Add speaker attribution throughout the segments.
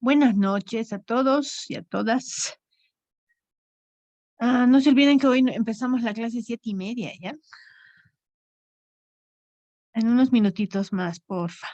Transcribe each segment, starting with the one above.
Speaker 1: Buenas noches a todos y a todas. No se olviden que hoy empezamos la clase 7:30, ¿ya? En unos minutitos más, porfa.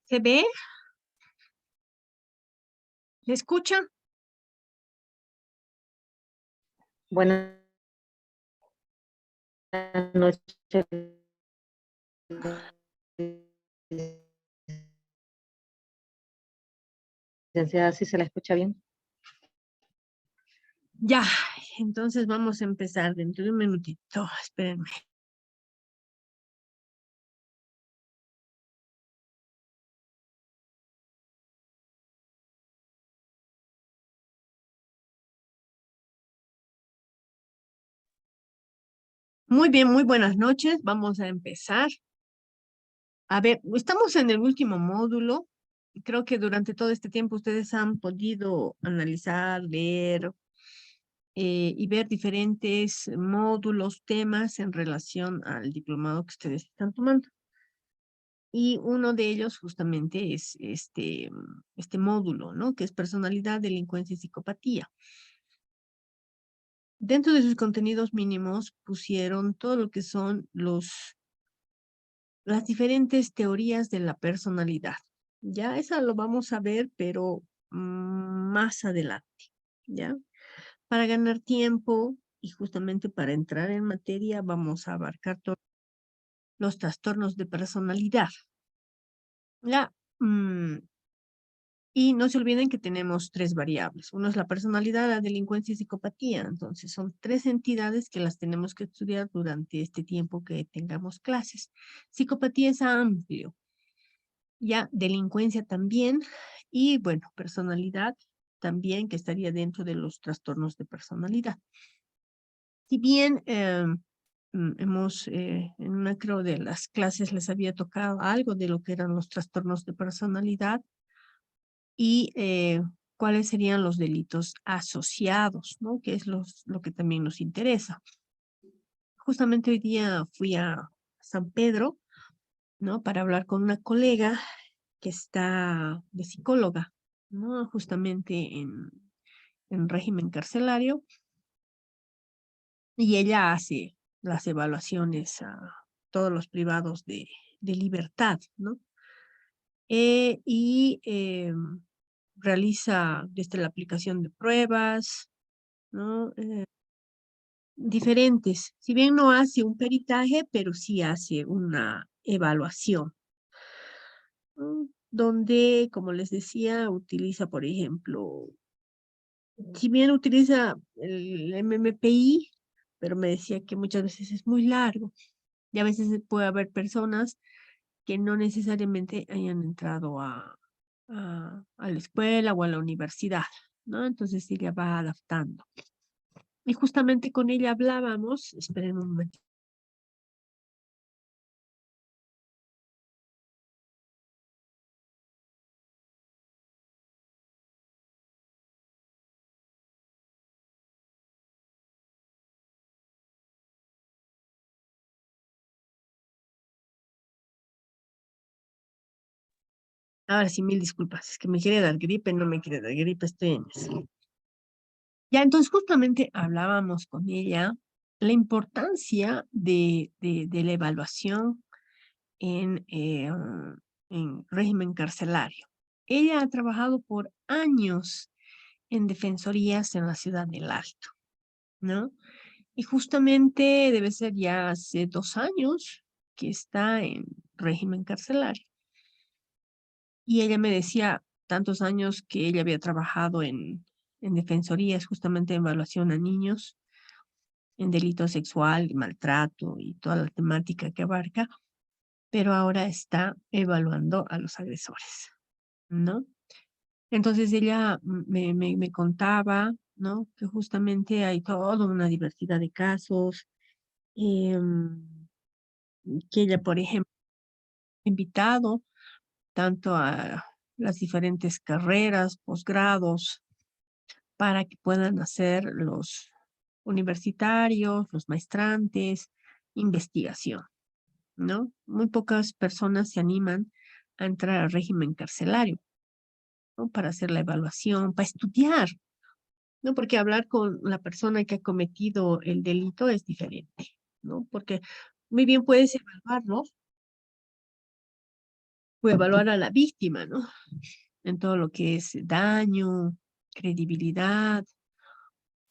Speaker 1: ¿Se ve? ¿Se escucha?
Speaker 2: Buenas noches, licenciada, ¿sí se la escucha bien?
Speaker 1: Ya, entonces vamos a empezar dentro de un minutito. Espérenme. Muy bien, muy buenas noches. Vamos a empezar. A ver, estamos en el último módulo. Creo que durante todo este tiempo ustedes han podido analizar, leer y ver diferentes módulos, temas en relación al diplomado que ustedes están tomando. Y uno de ellos justamente es este módulo, ¿no? Que es personalidad, delincuencia y psicopatía. Dentro de sus contenidos mínimos pusieron todo lo que son las diferentes teorías de la personalidad. Ya esa lo vamos a ver, pero más adelante, ¿ya? Para ganar tiempo y justamente para entrar en materia vamos a abarcar todos los trastornos de personalidad. Ya, y no se olviden que tenemos tres variables. Uno es la personalidad, la delincuencia y psicopatía. Entonces, son tres entidades que las tenemos que estudiar durante este tiempo que tengamos clases. Psicopatía es amplio. Ya, delincuencia también. Y bueno, personalidad también, que estaría dentro de los trastornos de personalidad. Si bien en una creo de las clases les había tocado algo de lo que eran los trastornos de personalidad, y cuáles serían los delitos asociados, ¿no? Que es lo que también nos interesa. Justamente hoy día fui a San Pedro, ¿no? Para hablar con una colega que está de psicóloga, ¿no? Justamente en régimen carcelario, y ella hace las evaluaciones a todos los privados de libertad, ¿no? Y realiza desde la aplicación de pruebas, ¿no? Diferentes. Si bien no hace un peritaje, pero sí hace una evaluación, ¿no? Donde, como les decía, utiliza, por ejemplo, si bien utiliza el MMPI, pero me decía que muchas veces es muy largo y a veces puede haber personas que no necesariamente hayan entrado a la escuela o a la universidad, ¿no? Entonces ella va adaptando. Y justamente con ella hablábamos, esperen un momento. Ahora sí, mil disculpas, es que me quiere dar gripe, no me quiere dar gripe, estoy en eso. Ya, entonces justamente hablábamos con ella la importancia de la evaluación en régimen carcelario. Ella ha trabajado por años en defensorías en la ciudad del Alto, ¿no? Y justamente debe ser ya hace 2 años que está en régimen carcelario. Y ella me decía tantos años que ella había trabajado en defensorías, justamente en evaluación a niños, en delito sexual, maltrato y toda la temática que abarca, pero ahora está evaluando a los agresores, ¿no? Entonces ella me contaba, ¿no? Que justamente hay toda una diversidad de casos, em, que ella, por ejemplo, ha invitado tanto a las diferentes carreras, posgrados, para que puedan hacer los universitarios, los maestrantes, investigación, ¿no? Muy pocas personas se animan a entrar al régimen carcelario, ¿no? Para hacer la evaluación, para estudiar, ¿no? Porque hablar con la persona que ha cometido el delito es diferente, ¿no? Porque muy bien puedes evaluarlo. o evaluar a la víctima, ¿no? En todo lo que es daño, credibilidad,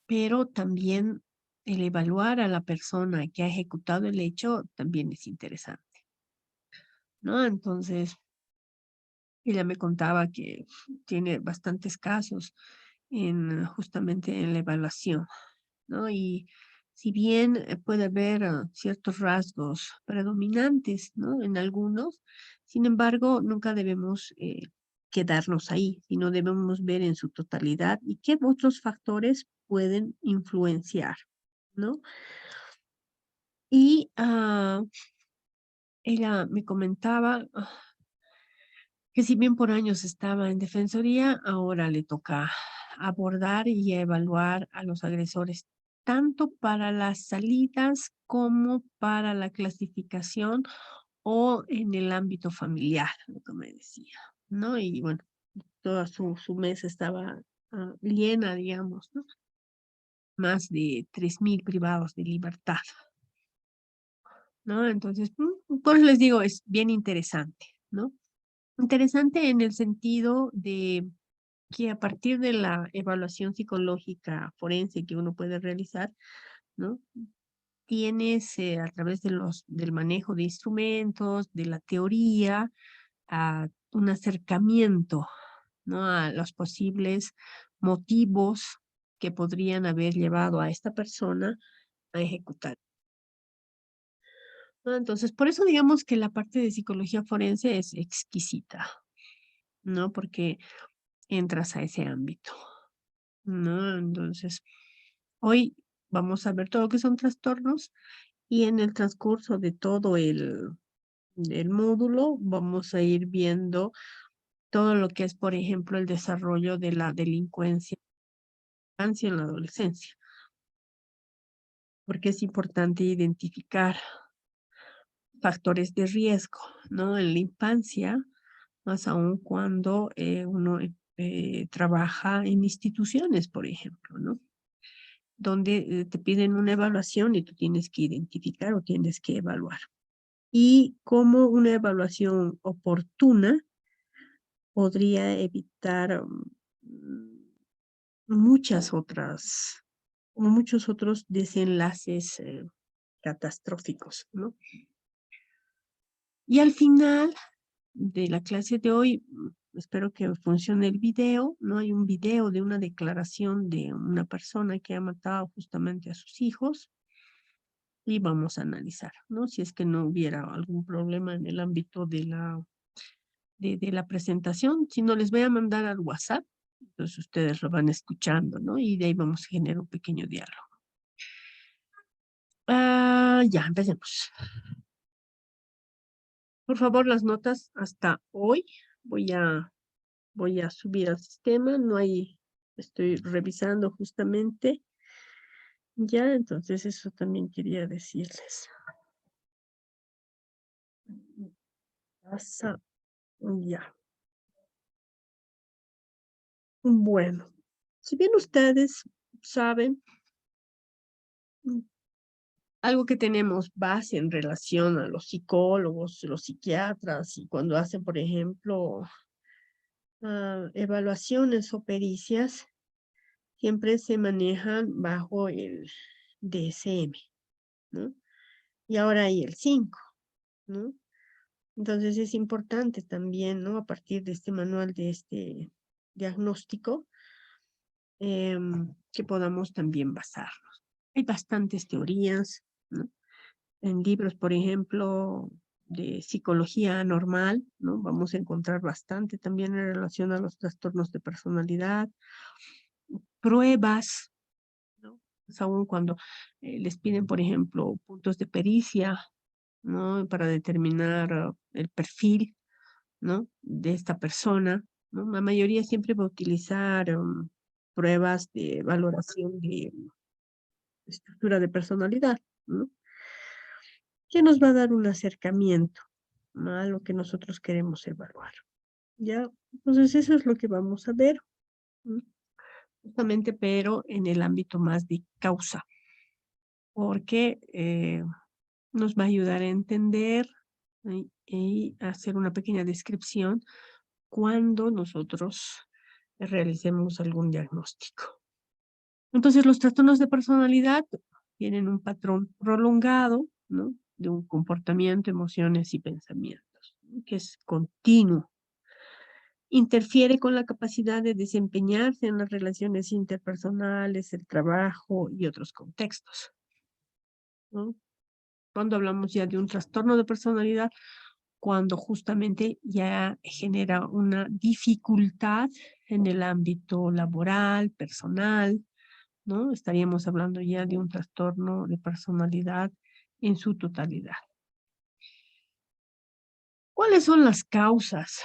Speaker 1: pero también el evaluar a la persona que ha ejecutado el hecho también es interesante, ¿no? Entonces, ella me contaba que tiene bastantes casos justamente en la evaluación, ¿no? Y si bien puede haber ciertos rasgos predominantes, ¿no? En algunos, sin embargo, nunca debemos quedarnos ahí, sino debemos ver en su totalidad y qué otros factores pueden influenciar, ¿no? Y ella me comentaba que si bien por años estaba en defensoría, ahora le toca abordar y evaluar a los agresores, tanto para las salidas como para la clasificación o en el ámbito familiar, lo que me decía, ¿no? Y bueno, toda su mesa estaba llena, digamos, ¿no? Más de 3.000 privados de libertad, ¿no? Entonces, pues les digo, es bien interesante, ¿no? Interesante en el sentido de que a partir de la evaluación psicológica forense que uno puede realizar, ¿no? Tienes a través de del manejo de instrumentos, de la teoría, un acercamiento, ¿no? A los posibles motivos que podrían haber llevado a esta persona a ejecutar, ¿no? Entonces, por eso digamos que la parte de psicología forense es exquisita, ¿no? Porque entras a ese ámbito, ¿no? Entonces, hoy vamos a ver todo lo que son trastornos y en el transcurso de todo el módulo vamos a ir viendo todo lo que es, por ejemplo, el desarrollo de la delincuencia en la adolescencia, porque es importante identificar factores de riesgo, ¿no? En la infancia, más aún cuando uno trabaja en instituciones, por ejemplo, ¿no? Donde te piden una evaluación y tú tienes que identificar o tienes que evaluar. Y cómo una evaluación oportuna podría evitar muchas otras, muchos otros desenlaces catastróficos, ¿no? Y al final de la clase de hoy, espero que funcione el video, ¿no? Hay un video de una declaración de una persona que ha matado justamente a sus hijos y vamos a analizar, ¿no? Si es que no hubiera algún problema en el ámbito de la presentación, si no les voy a mandar al WhatsApp, entonces ustedes lo van escuchando, ¿no? Y de ahí vamos a generar un pequeño diálogo. Ya, empecemos. Por favor, las notas hasta hoy voy a subir al sistema, no hay, estoy revisando justamente. Ya, entonces eso también quería decirles. Pasa, ya. Bueno, si bien ustedes saben, algo que tenemos base en relación a los psicólogos, los psiquiatras, y cuando hacen, por ejemplo, evaluaciones o pericias, siempre se manejan bajo el DSM, ¿no? Y ahora hay el 5, ¿no? Entonces es importante también, ¿no? A partir de este manual, de este diagnóstico, que podamos también basarnos. Hay bastantes teorías, ¿no? En libros, por ejemplo, de psicología normal, ¿no? Vamos a encontrar bastante también en relación a los trastornos de personalidad, pruebas, ¿no? Pues aún cuando les piden, por ejemplo, puntos de pericia, ¿no? Para determinar el perfil, ¿no? De esta persona, ¿no? La mayoría siempre va a utilizar pruebas de valoración de estructura de personalidad, ¿no? Que nos va a dar un acercamiento, ¿no? A lo que nosotros queremos evaluar. ¿Ya? Entonces eso es lo que vamos a ver, ¿no? Justamente, pero en el ámbito más de causa, porque nos va a ayudar a entender, ¿sí? y hacer una pequeña descripción cuando nosotros realicemos algún diagnóstico. Entonces, los trastornos de personalidad tienen un patrón prolongado, ¿no? De un comportamiento, emociones y pensamientos, ¿no? Que es continuo. Interfiere con la capacidad de desempeñarse en las relaciones interpersonales, el trabajo y otros contextos, ¿no? Cuando hablamos ya de un trastorno de personalidad, cuando justamente ya genera una dificultad en el ámbito laboral, personal, ¿no? Estaríamos hablando ya de un trastorno de personalidad en su totalidad. ¿Cuáles son las causas?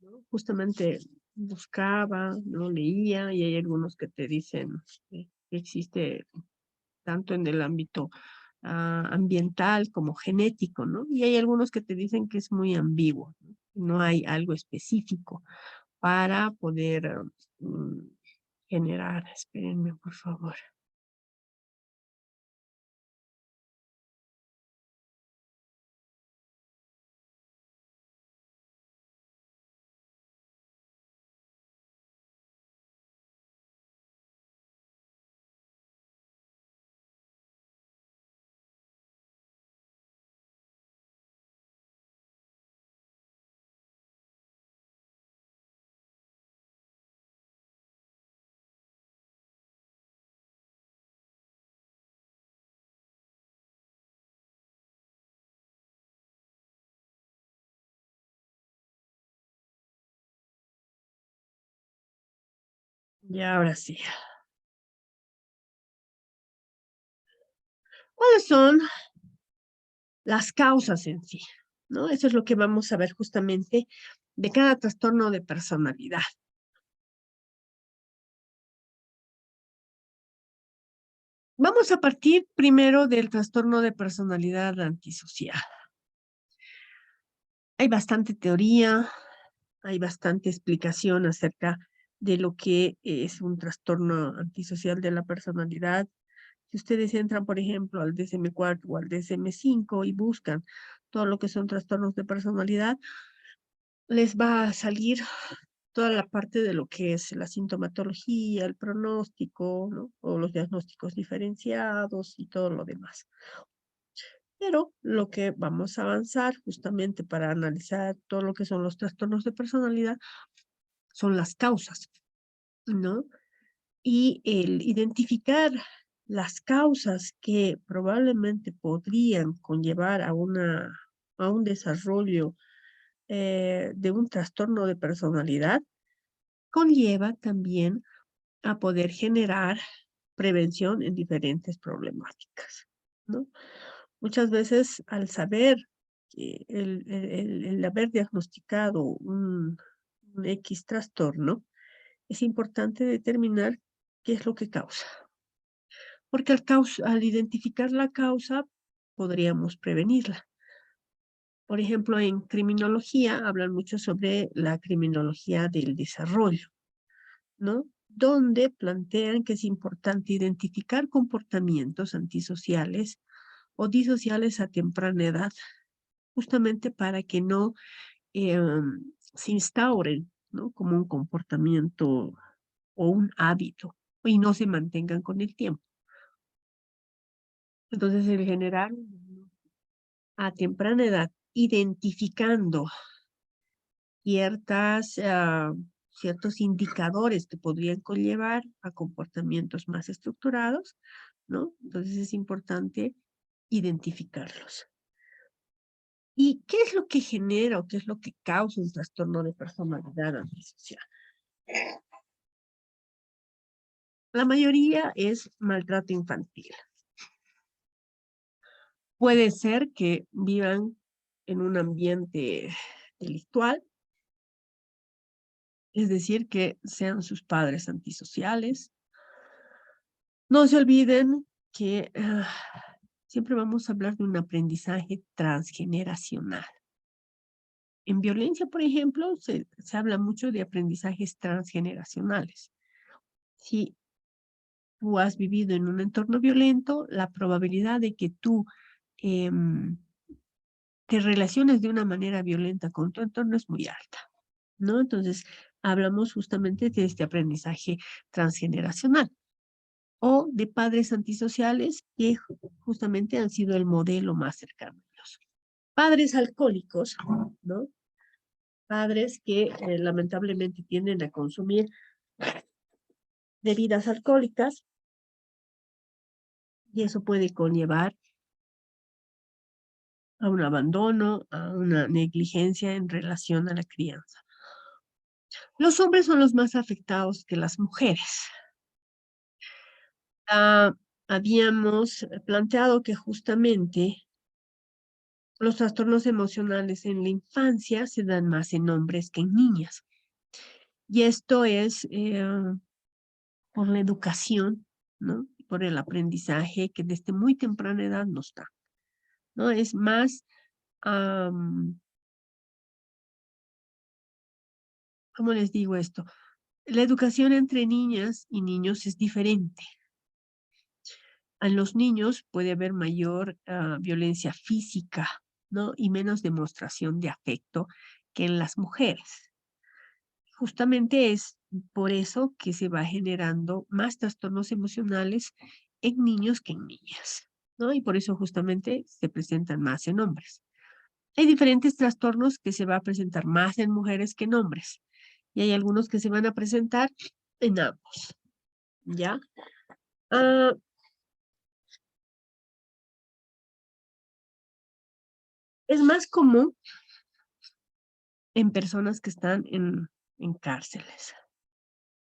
Speaker 1: ¿No? Justamente buscaba, lo leía, y hay algunos que te dicen que existe tanto en el ámbito ambiental como genético, ¿no? Y hay algunos que te dicen que es muy ambiguo, ¿no? No hay algo específico para poder mm, generar. Espérenme, por favor. Y ahora sí. ¿Cuáles son las causas en sí? ¿No? Eso es lo que vamos a ver justamente de cada trastorno de personalidad. Vamos a partir primero del trastorno de personalidad antisocial. Hay bastante teoría, hay bastante explicación acerca de lo que es un trastorno antisocial de la personalidad. Si ustedes entran, por ejemplo, al DSM-4 o al DSM-5 y buscan todo lo que son trastornos de personalidad, les va a salir toda la parte de lo que es la sintomatología, el pronóstico, ¿no? O los diagnósticos diferenciados y todo lo demás. Pero lo que vamos a avanzar justamente para analizar todo lo que son los trastornos de personalidad son las causas, ¿no? Y el identificar las causas que probablemente podrían conllevar a un desarrollo de un trastorno de personalidad conlleva también a poder generar prevención en diferentes problemáticas, ¿no? Muchas veces al saber que el haber diagnosticado un X trastorno, es importante determinar qué es lo que causa. Porque al identificar la causa, podríamos prevenirla. Por ejemplo, en criminología hablan mucho sobre la criminología del desarrollo, ¿no? Donde plantean que es importante identificar comportamientos antisociales o disociales a temprana edad, justamente para que no se instauren, ¿no? Como un comportamiento o un hábito y no se mantengan con el tiempo. Entonces, el generar a temprana edad, identificando ciertas, ciertos indicadores que podrían conllevar a comportamientos más estructurados, ¿no? Entonces es importante identificarlos. ¿Y qué es lo que genera o qué es lo que causa un trastorno de personalidad antisocial? La mayoría es maltrato infantil. Puede ser que vivan en un ambiente delictual, es decir, que sean sus padres antisociales. No se olviden que siempre vamos a hablar de un aprendizaje transgeneracional. En violencia, por ejemplo, se habla mucho de aprendizajes transgeneracionales. Si tú has vivido en un entorno violento, la probabilidad de que tú te relaciones de una manera violenta con tu entorno es muy alta, ¿no? Entonces, hablamos justamente de este aprendizaje transgeneracional o de padres antisociales que justamente han sido el modelo más cercano a ellos. Padres alcohólicos, ¿no? Padres que lamentablemente tienden a consumir bebidas alcohólicas y eso puede conllevar a un abandono, a una negligencia en relación a la crianza. Los hombres son los más afectados que las mujeres. Habíamos planteado que justamente los trastornos emocionales en la infancia se dan más en hombres que en niñas. Y esto es por la educación, ¿no? Por el aprendizaje que desde muy temprana edad nos da, ¿no? Es más, ¿cómo les digo esto? La educación entre niñas y niños es diferente. En los niños puede haber mayor violencia física, ¿no? Y menos demostración de afecto que en las mujeres. Justamente es por eso que se va generando más trastornos emocionales en niños que en niñas, ¿no? Y por eso justamente se presentan más en hombres. Hay diferentes trastornos que se va a presentar más en mujeres que en hombres. Y hay algunos que se van a presentar en ambos, ¿ya? Es más común en personas que están en cárceles,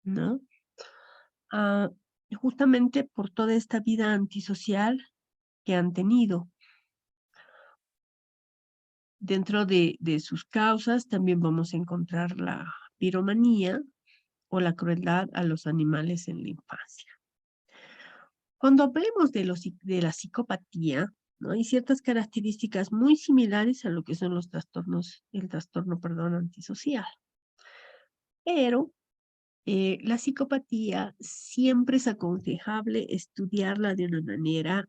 Speaker 1: ¿no? Ah, justamente por toda esta vida antisocial que han tenido. Dentro de sus causas también vamos a encontrar la piromanía o la crueldad a los animales en la infancia. Cuando hablemos de la psicopatía, ¿no? Hay ciertas características muy similares a lo que son los trastornos, el trastorno, perdón, antisocial. Pero la psicopatía siempre es aconsejable estudiarla de una manera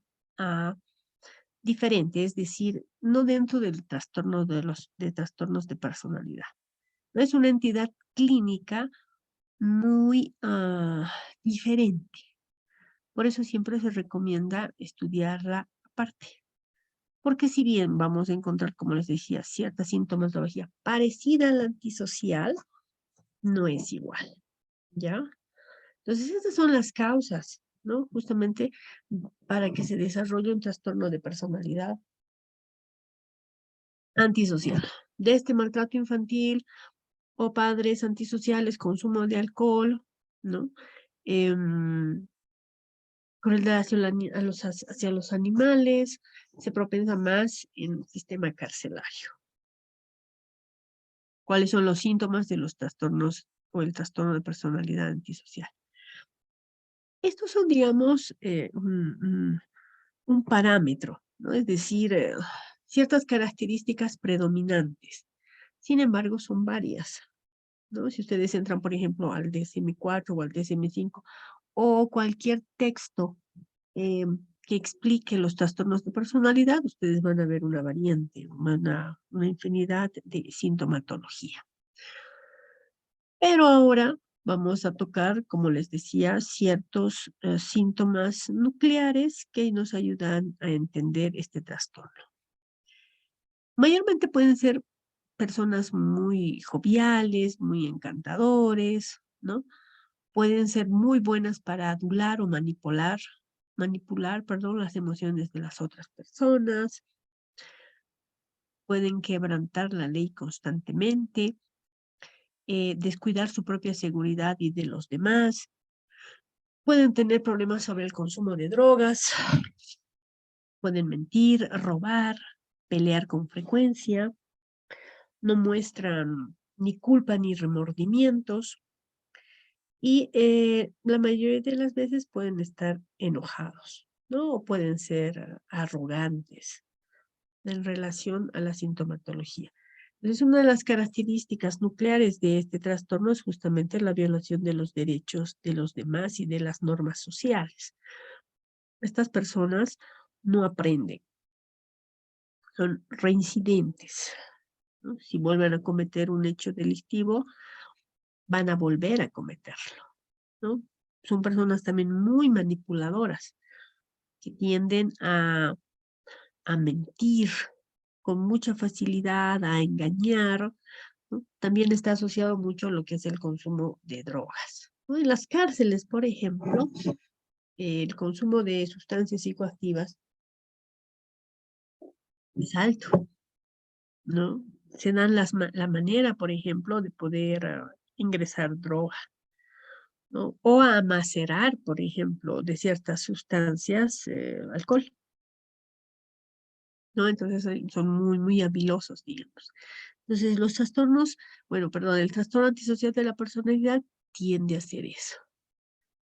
Speaker 1: diferente, es decir, no dentro del trastorno de trastornos de personalidad. No es una entidad clínica muy diferente. Por eso siempre se recomienda estudiarla aparte. Porque si bien vamos a encontrar, como les decía, cierta sintomatología parecida al antisocial, no es igual, ¿ya? Entonces, estas son las causas, ¿no? Justamente para que se desarrolle un trastorno de personalidad antisocial. De este maltrato infantil o padres antisociales, consumo de alcohol, ¿no? Crueldad hacia los animales, se propensa más en el sistema carcelario. ¿Cuáles son los síntomas de los trastornos o el trastorno de personalidad antisocial? Estos son, digamos, un parámetro, ¿no? Es decir, ciertas características predominantes. Sin embargo, son varias, ¿no? Si ustedes entran, por ejemplo, al DSM-4 o al DSM-5 o cualquier texto que explique los trastornos de personalidad, ustedes van a ver una variante, una infinidad de sintomatología. Pero ahora vamos a tocar, como les decía, ciertos síntomas nucleares que nos ayudan a entender este trastorno. Mayormente pueden ser personas muy joviales, muy encantadores, ¿no? Pueden ser muy buenas para adular o manipular, perdón, las emociones de las otras personas. Pueden quebrantar la ley constantemente, descuidar su propia seguridad y de los demás. Pueden tener problemas sobre el consumo de drogas, pueden mentir, robar, pelear con frecuencia, no muestran ni culpa ni remordimientos y la mayoría de las veces pueden estar enojados, ¿no? O pueden ser arrogantes en relación a la sintomatología. Entonces, una de las características nucleares de este trastorno es justamente la violación de los derechos de los demás y de las normas sociales. Estas personas no aprenden, son reincidentes, ¿no? Si vuelven a cometer un hecho delictivo, van a volver a cometerlo, ¿no? Son personas también muy manipuladoras, que tienden a mentir con mucha facilidad, a engañar, ¿no? También está asociado mucho a lo que es el consumo de drogas, ¿no? En las cárceles, por ejemplo, el consumo de sustancias psicoactivas es alto, ¿no? Se dan la manera, por ejemplo, de poder ingresar droga, ¿no? O a macerar, por ejemplo, de ciertas sustancias, alcohol, ¿no? Entonces son muy, muy habilosos, digamos. Entonces los trastornos, bueno, perdón, el trastorno antisocial de la personalidad tiende a ser eso.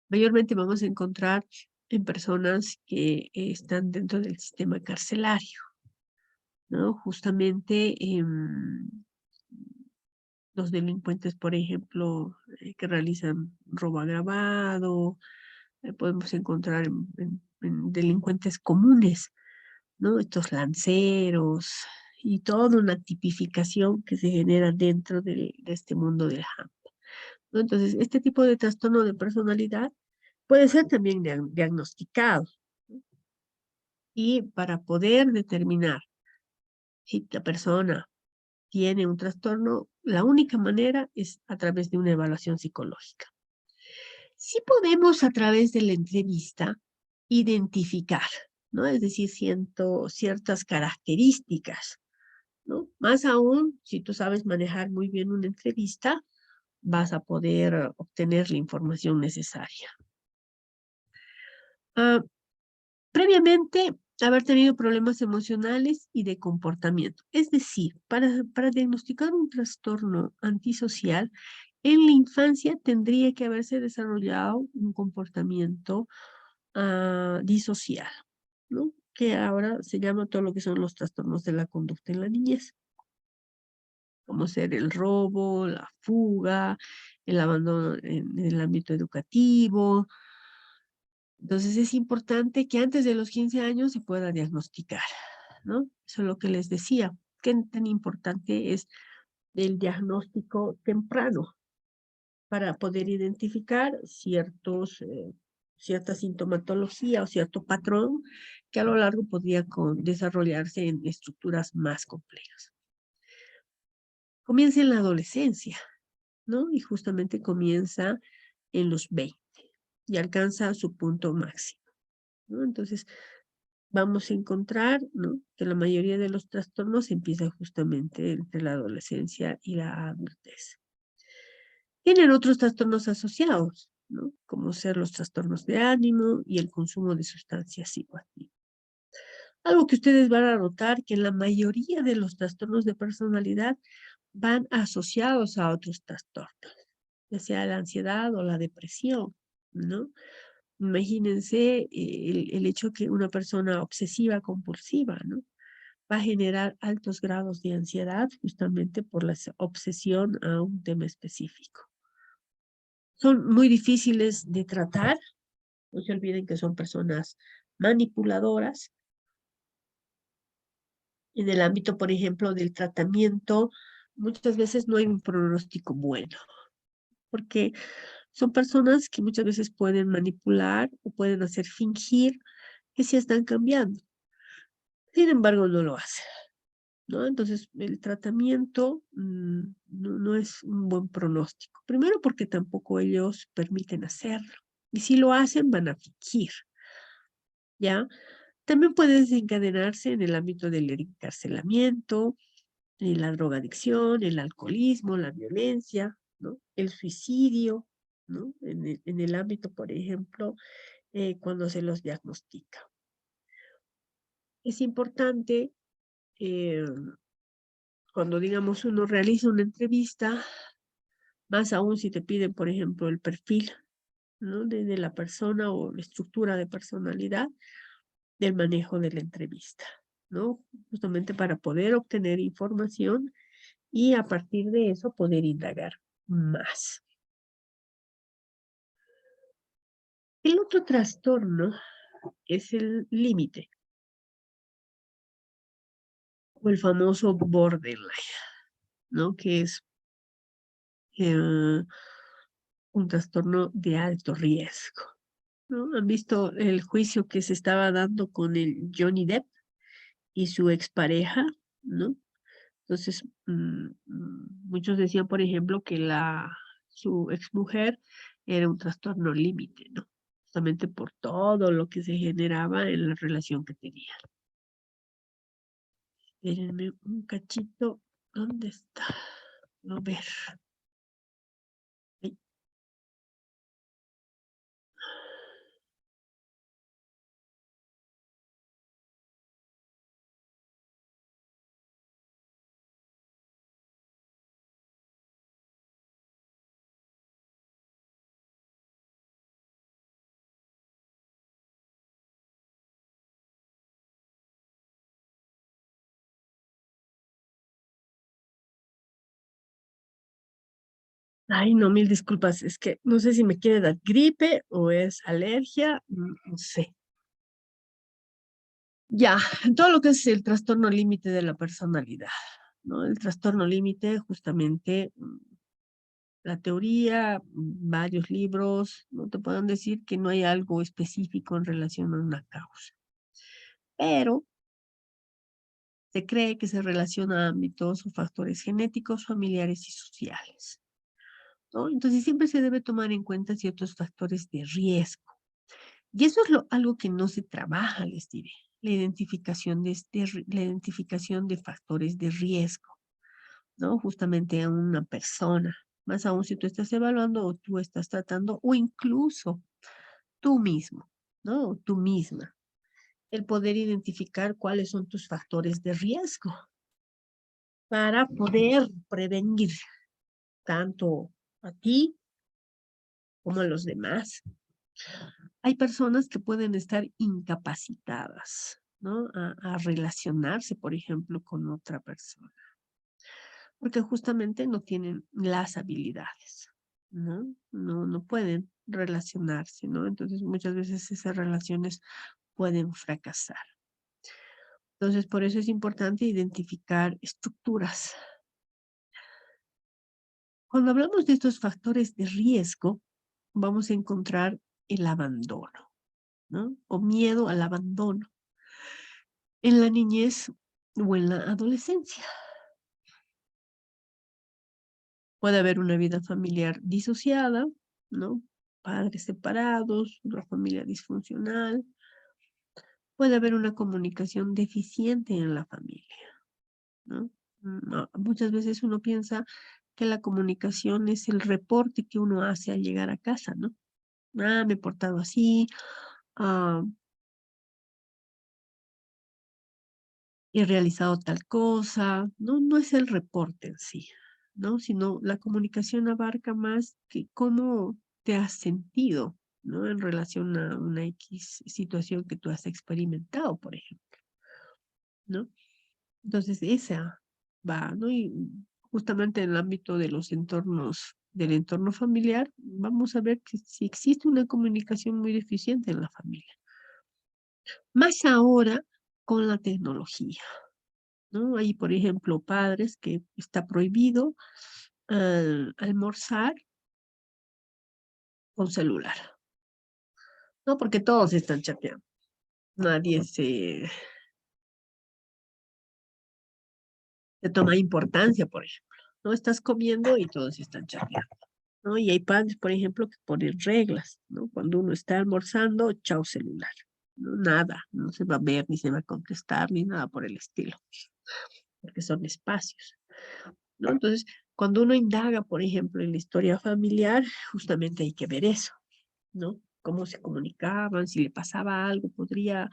Speaker 1: Mayormente vamos a encontrar en personas que están dentro del sistema carcelario, ¿no? Justamente los delincuentes, por ejemplo, que realizan robo agravado, podemos encontrar en delincuentes comunes, ¿no? Estos lanceros y toda una tipificación que se genera dentro de este mundo del hampa, ¿no? Entonces, este tipo de trastorno de personalidad puede ser también diagnosticado, ¿no? Y para poder determinar si la persona tiene un trastorno, la única manera es a través de una evaluación psicológica. Sí podemos a través de la entrevista identificar, ¿no? Es decir, ciertas características, ¿no? Más aún, si tú sabes manejar muy bien una entrevista, vas a poder obtener la información necesaria. Previamente, haber tenido problemas emocionales y de comportamiento. Es decir, para diagnosticar un trastorno antisocial, en la infancia tendría que haberse desarrollado un comportamiento disocial, ¿no? Que ahora se llama todo lo que son los trastornos de la conducta en la niñez, como ser el robo, la fuga, el abandono en el ámbito educativo. Entonces es importante que antes de los 15 años se pueda diagnosticar, ¿no? Eso es lo que les decía. Qué tan importante es el diagnóstico temprano para poder identificar cierta sintomatología o cierto patrón que a lo largo podría desarrollarse en estructuras más complejas. Comienza en la adolescencia, ¿no? Y justamente comienza en los 20 y alcanza su punto máximo, ¿no? Entonces, vamos a encontrar, ¿no?, que la mayoría de los trastornos empiezan justamente entre la adolescencia y la adultez. Tienen otros trastornos asociados, ¿no?, como ser los trastornos de ánimo y el consumo de sustancias psicoactivas. Algo que ustedes van a notar que la mayoría de los trastornos de personalidad van asociados a otros trastornos, ya sea la ansiedad o la depresión, ¿no? Imagínense el hecho que una persona obsesiva compulsiva, ¿no?, va a generar altos grados de ansiedad justamente por la obsesión a un tema específico. Son muy difíciles de tratar, no se olviden que son personas manipuladoras. En el ámbito, por ejemplo, del tratamiento, muchas veces no hay un pronóstico bueno, porque son personas que muchas veces pueden manipular o pueden hacer fingir que sí están cambiando. Sin embargo, no lo hacen, ¿no? Entonces, el tratamiento no es un buen pronóstico. Primero, porque tampoco ellos permiten hacerlo. Y si lo hacen, van a fingir, ¿ya? También puede desencadenarse en el ámbito del encarcelamiento, la drogadicción, el alcoholismo, la violencia, ¿no?, el suicidio, ¿no?, en el ámbito, por ejemplo, cuando se los diagnostica. Es importante, eh, cuando, digamos, uno realiza una entrevista, más aún si te piden, por ejemplo, el perfil, ¿no?, de la persona o la estructura de personalidad del manejo de la entrevista, ¿no? Justamente para poder obtener información y a partir de eso poder indagar más. El otro trastorno es el límite. o el famoso borderline, ¿no? Que es un trastorno de alto riesgo, ¿no? ¿Han visto el juicio que se estaba dando con el Johnny Depp y su expareja, ¿no? Entonces, muchos decían, por ejemplo, que su exmujer era un trastorno límite, ¿no? Justamente por todo lo que se generaba en la relación que tenían. Espérenme un cachito. ¿Dónde está? A ver. Ay, ay, no, mil disculpas. Es que no sé si me quiere dar gripe o es alergia. No sé. Ya, todo lo que es el trastorno límite de la personalidad, ¿no? El trastorno límite, justamente, la teoría, varios libros, no te pueden decir que no hay algo específico en relación a una causa, pero se cree que se relaciona a ámbitos o factores genéticos, familiares y sociales, ¿no? Entonces siempre se debe tomar en cuenta ciertos factores de riesgo. Y eso es algo que no se trabaja, les diré, la identificación de factores de riesgo, ¿no? Justamente a una persona, más aún si tú estás evaluando o tú estás tratando o incluso tú mismo, ¿no? O tú misma. El poder identificar cuáles son tus factores de riesgo para poder prevenir tanto a ti como a los demás. Hay personas que pueden estar incapacitadas, ¿no? A relacionarse, por ejemplo, con otra persona, porque justamente no tienen las habilidades, ¿no? No pueden relacionarse, ¿no? Entonces muchas veces esas relaciones pueden fracasar. Entonces, por eso es importante identificar estructuras. Cuando hablamos de estos factores de riesgo, vamos a encontrar el abandono, ¿no? O miedo al abandono en la niñez o en la adolescencia. Puede haber una vida familiar disociada, ¿no? Padres separados, una familia disfuncional. Puede haber una comunicación deficiente en la familia, ¿no? Muchas veces uno piensa que la comunicación es el reporte que uno hace al llegar a casa, ¿no? Me he portado así, ah, he realizado tal cosa, ¿no? No es el reporte en sí, ¿no? Sino la comunicación abarca más que cómo te has sentido, ¿no? En relación a una X situación que tú has experimentado, por ejemplo, ¿no? Entonces, esa va, ¿no? Y justamente en el ámbito de los entornos, del entorno familiar, vamos a ver que si existe una comunicación muy deficiente en la familia. Más ahora con la tecnología, ¿no? Hay, por ejemplo, padres que está prohibido almorzar con celular, ¿no? Porque todos están chateando. Nadie se toma importancia, por ejemplo, ¿no? Estás comiendo y todos están chateando, ¿no? Y hay padres, por ejemplo, que ponen reglas, ¿no? Cuando uno está almorzando, chao celular, ¿no? Nada, no se va a ver, ni se va a contestar, ni nada por el estilo, porque son espacios, ¿no? Entonces, cuando uno indaga, por ejemplo, en la historia familiar, justamente hay que ver eso, ¿no? Cómo se comunicaban, si le pasaba algo, podría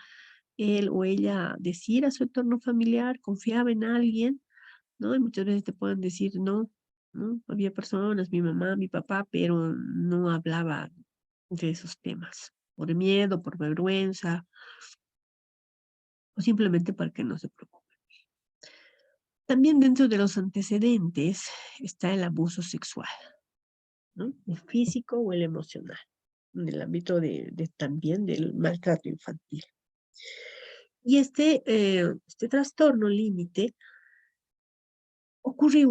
Speaker 1: él o ella decir a su entorno familiar, confiaba en alguien, ¿no? Y muchas veces te pueden decir, no, ¿no? Había personas, mi mamá, mi papá, pero no hablaba de esos temas, por miedo, por vergüenza, o simplemente para que no se preocupe. También dentro de los antecedentes está el abuso sexual, ¿no? El físico o el emocional, en el ámbito también del maltrato infantil. Y este trastorno límite ocurre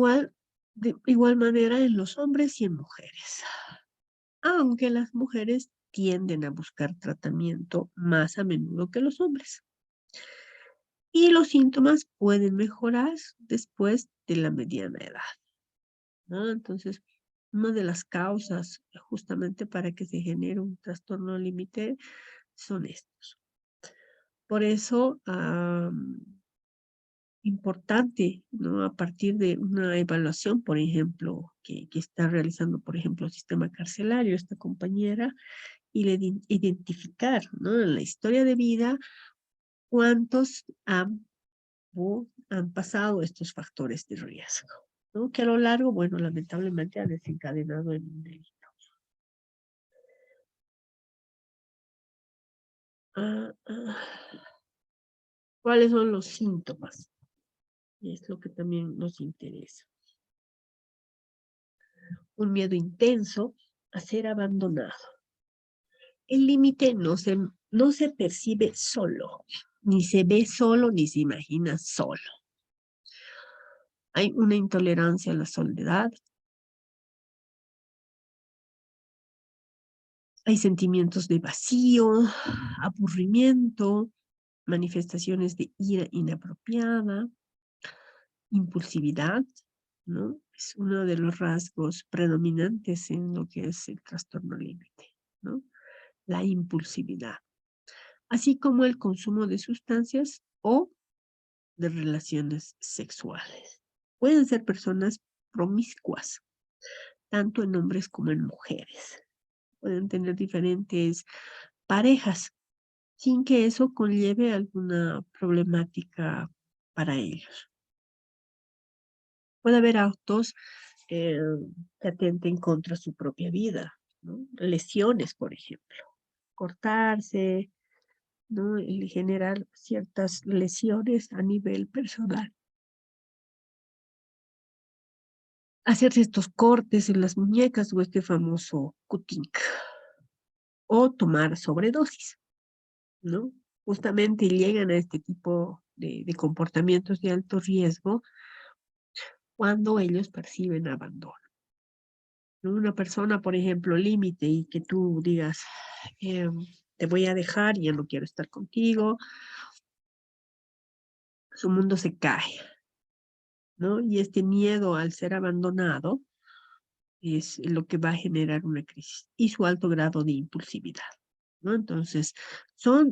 Speaker 1: de igual manera en los hombres y en mujeres, aunque las mujeres tienden a buscar tratamiento más a menudo que los hombres. Y los síntomas pueden mejorar después de la mediana edad, ¿no? Entonces, una de las causas justamente para que se genere un trastorno límite son estos. Por eso, importante, ¿no? A partir de una evaluación, por ejemplo, que está realizando, por ejemplo, el sistema carcelario, esta compañera, y identificar, ¿no? En la historia de vida, cuántos han pasado estos factores de riesgo, ¿no? Que a lo largo, bueno, lamentablemente ha desencadenado en un delito. Ah, ah. ¿Cuáles son los síntomas? Es lo que también nos interesa. Un miedo intenso a ser abandonado. El límite no se percibe solo, ni se ve solo, ni se imagina solo. Hay una intolerancia a la soledad. Hay sentimientos de vacío, aburrimiento, manifestaciones de ira inapropiada, impulsividad, ¿no? Es uno de los rasgos predominantes en lo que es el trastorno límite, ¿no? La impulsividad, así como el consumo de sustancias o de relaciones sexuales. Pueden ser personas promiscuas, tanto en hombres como en mujeres. Pueden tener diferentes parejas, sin que eso conlleve alguna problemática para ellos. Puede haber actos que atenten contra su propia vida, ¿no? Lesiones, por ejemplo. Cortarse, ¿no? Y generar ciertas lesiones a nivel personal. Hacerse estos cortes en las muñecas o este famoso cutting. O tomar sobredosis, ¿no? Justamente llegan a este tipo de comportamientos de alto riesgo cuando ellos perciben abandono. ¿No? Una persona, por ejemplo, límite y que tú digas, te voy a dejar y ya no quiero estar contigo, su mundo se cae, ¿no? Y este miedo al ser abandonado es lo que va a generar una crisis y su alto grado de impulsividad, ¿no? Entonces,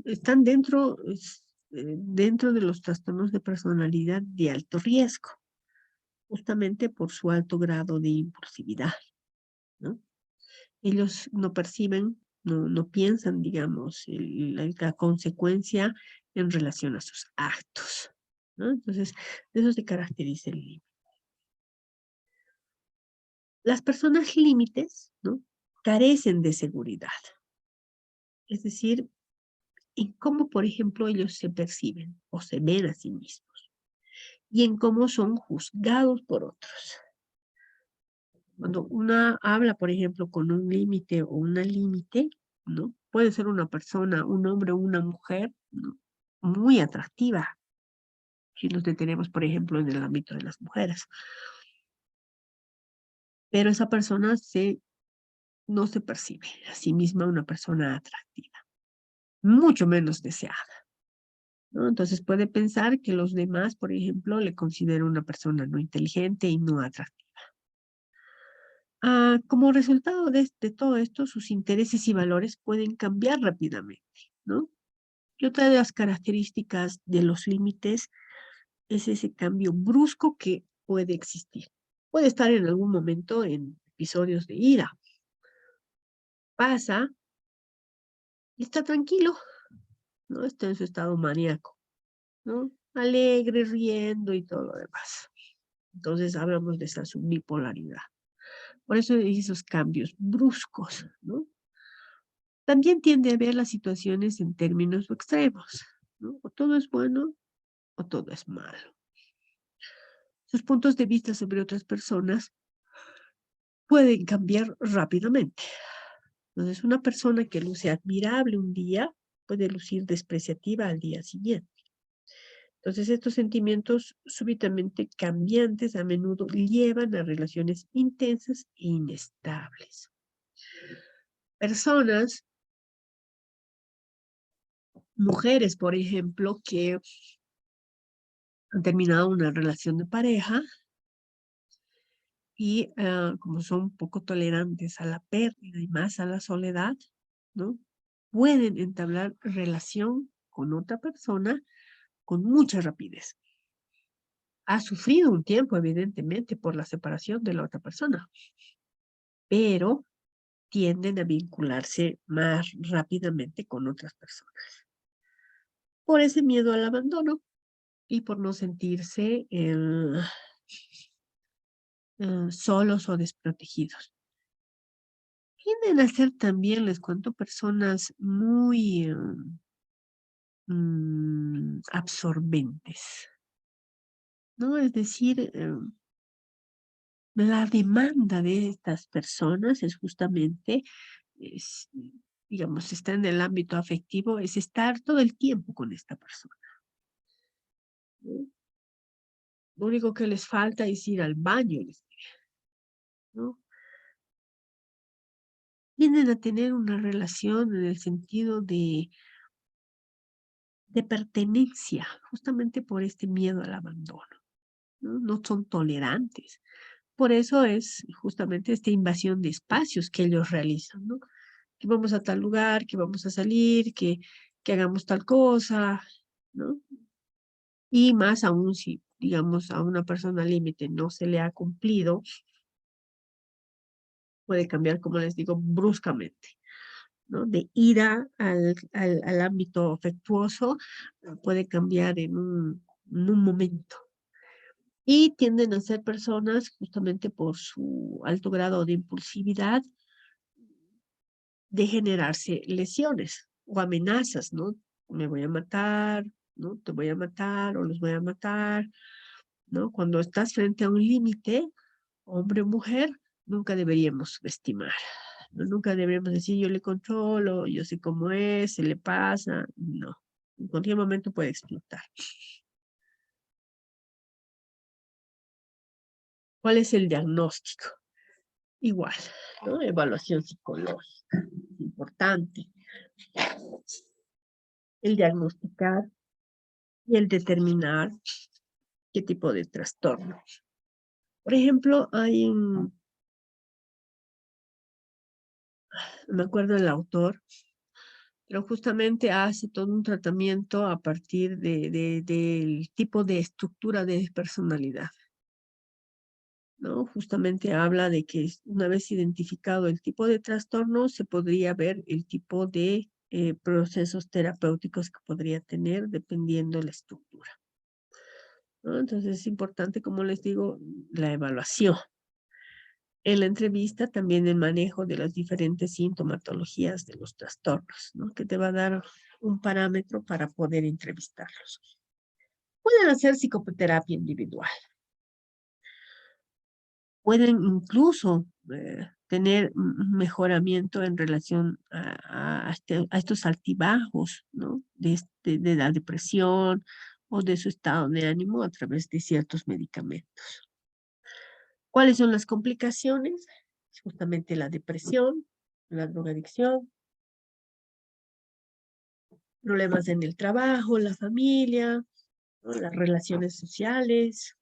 Speaker 1: están dentro de los trastornos de personalidad de alto riesgo, justamente por su alto grado de impulsividad, ¿no? Ellos no perciben, no piensan, digamos, la consecuencia en relación a sus actos, ¿no? Entonces, de eso se caracteriza el límite. Las personas límites, ¿no? Carecen de seguridad. Es decir, en cómo, por ejemplo, ellos se perciben o se ven a sí mismos y en cómo son juzgados por otros. Cuando una habla, por ejemplo, con un límite o una límite, ¿no? Puede ser una persona, un hombre o una mujer, ¿no? Muy atractiva, si nos detenemos, por ejemplo, en el ámbito de las mujeres. Pero esa persona no se percibe a sí misma una persona atractiva, mucho menos deseada, ¿no? Entonces puede pensar que los demás, por ejemplo, le consideran una persona no inteligente y no atractiva. Como resultado de todo esto, sus intereses y valores pueden cambiar rápidamente, ¿no? Y otra de las características de los límites es ese cambio brusco que puede existir. Puede estar en algún momento en episodios de ira. Pasa y está tranquilo, ¿no? Está en su estado maníaco, ¿no? Alegre, riendo y todo lo demás. Entonces hablamos de esa bipolaridad. Por eso esos cambios bruscos, ¿no? También tiende a ver las situaciones en términos extremos, ¿no? O todo es bueno o todo es malo. Sus puntos de vista sobre otras personas pueden cambiar rápidamente. Entonces, una persona que luce admirable un día puede lucir despreciativa al día siguiente. Entonces, estos sentimientos súbitamente cambiantes a menudo llevan a relaciones intensas e inestables. Personas, mujeres, por ejemplo, que han terminado una relación de pareja y como son poco tolerantes a la pérdida y más a la soledad, ¿no? Pueden entablar relación con otra persona con mucha rapidez. Ha sufrido un tiempo, evidentemente, por la separación de la otra persona, pero tienden a vincularse más rápidamente con otras personas. Por ese miedo al abandono y por no sentirse solos o desprotegidos. Tienden a ser también, les cuento, personas muy absorbentes, ¿no? Es decir, la demanda de estas personas es justamente, digamos, está en el ámbito afectivo, es estar todo el tiempo con esta persona, ¿no? Lo único que les falta es ir al baño, ¿no? Tienden a tener una relación en el sentido de pertenencia, justamente por este miedo al abandono, ¿no? No son tolerantes. Por eso es justamente esta invasión de espacios que ellos realizan, ¿no? Que vamos a tal lugar, que vamos a salir, que hagamos tal cosa, ¿no? Y más aún si, digamos, a una persona límite no se le ha cumplido, puede cambiar, como les digo, bruscamente, ¿no? De ira al ámbito afectuoso, puede cambiar en un momento. Y tienden a ser personas, justamente por su alto grado de impulsividad, de generarse lesiones o amenazas, ¿no? Me voy a matar, ¿no? Te voy a matar o los voy a matar, ¿no? Cuando estás frente a un límite, hombre o mujer, nunca deberíamos subestimar, ¿no? Nunca deberíamos decir, yo le controlo, yo sé cómo es, se le pasa, no. En cualquier momento puede explotar. ¿Cuál es el diagnóstico? Igual, ¿no? Evaluación psicológica, importante. El diagnosticar y el determinar qué tipo de trastorno. Por ejemplo, no me acuerdo el autor, pero justamente hace todo un tratamiento a partir del tipo de estructura de personalidad, ¿no? Justamente habla de que una vez identificado el tipo de trastorno, se podría ver el tipo de procesos terapéuticos que podría tener dependiendo la estructura, ¿no? Entonces es importante, como les digo, la evaluación. En la entrevista también el manejo de las diferentes sintomatologías de los trastornos, ¿no? Que te va a dar un parámetro para poder entrevistarlos. Pueden hacer psicoterapia individual. Pueden incluso tener un mejoramiento en relación a estos altibajos, ¿no? De la depresión o de su estado de ánimo a través de ciertos medicamentos. ¿Cuáles son las complicaciones? Justamente la depresión, la drogadicción, problemas en el trabajo, la familia, ¿no? Las relaciones sociales,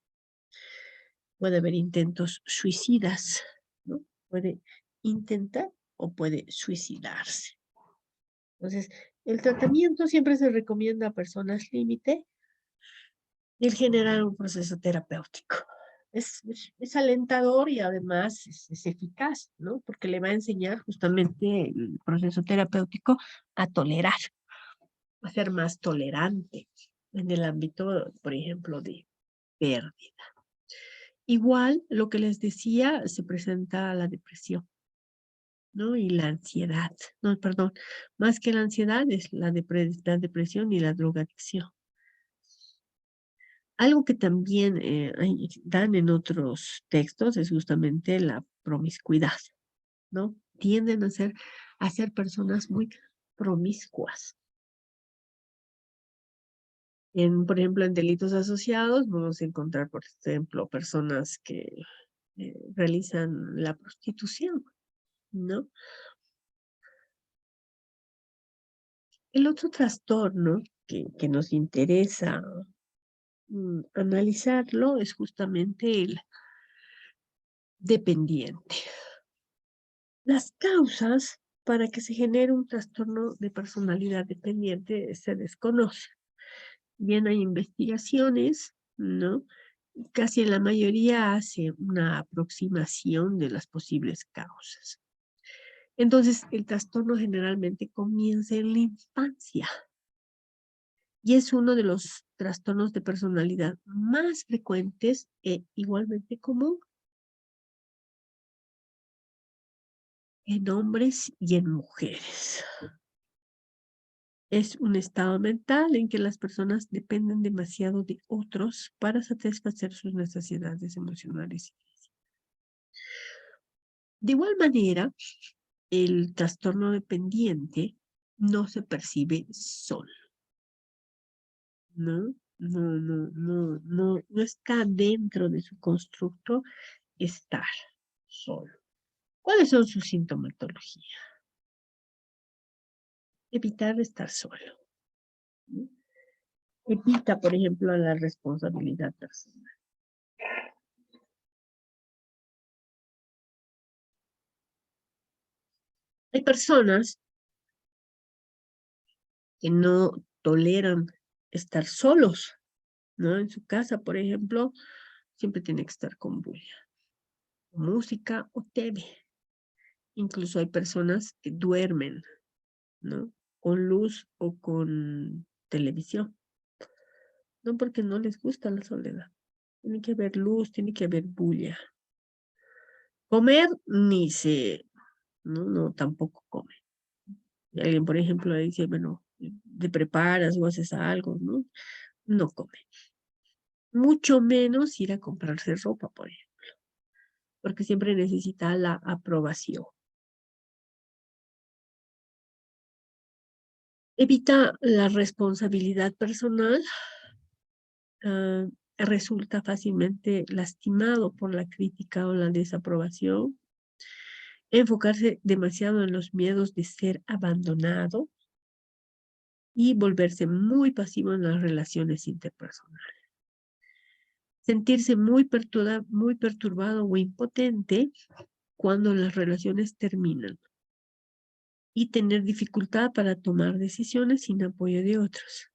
Speaker 1: puede haber intentos suicidas, ¿no? Puede intentar o puede suicidarse. Entonces, el tratamiento siempre se recomienda a personas límite y el generar un proceso terapéutico. Es alentador y además es eficaz, ¿no? Porque le va a enseñar justamente el proceso terapéutico a tolerar, a ser más tolerante en el ámbito, por ejemplo, de pérdida. Igual, lo que les decía, se presenta la depresión, ¿no? Y la ansiedad. No, perdón, más que la ansiedad es la depresión y la drogadicción. Algo que también dan en otros textos es justamente la promiscuidad, ¿no? Tienden a ser personas muy promiscuas. Por ejemplo, en delitos asociados vamos a encontrar, por ejemplo, personas que realizan la prostitución, ¿no? El otro trastorno que nos interesa analizarlo es justamente el dependiente. Las causas para que se genere un trastorno de personalidad dependiente se desconocen. Bien, hay investigaciones, ¿no? Casi en la mayoría hace una aproximación de las posibles causas. Entonces, el trastorno generalmente comienza en la infancia y es uno de los trastornos de personalidad más frecuentes e igualmente común en hombres y en mujeres. Es un estado mental en que las personas dependen demasiado de otros para satisfacer sus necesidades emocionales. De igual manera, el trastorno dependiente no se percibe solo, ¿no? No está dentro de su constructo estar solo. ¿Cuáles son sus sintomatologías? Evitar estar solo, ¿no? Evita, por ejemplo, la responsabilidad personal. Hay personas que no toleran estar solos, ¿no? En su casa, por ejemplo, siempre tiene que estar con bulla, música o TV. Incluso hay personas que duermen, ¿no? Con luz o con televisión, no porque no les gusta la soledad. Tiene que haber luz, tiene que haber bulla. Comer ni se, no, tampoco come. Y alguien, por ejemplo, le dice, bueno, te preparas o haces algo, ¿no? No come. Mucho menos ir a comprarse ropa, por ejemplo, porque siempre necesita la aprobación. Evita la responsabilidad personal, ah, resulta fácilmente lastimado por la crítica o la desaprobación, enfocarse demasiado en los miedos de ser abandonado y volverse muy pasivo en las relaciones interpersonales. Sentirse muy perturbado o impotente cuando las relaciones terminan y tener dificultad para tomar decisiones sin apoyo de otros.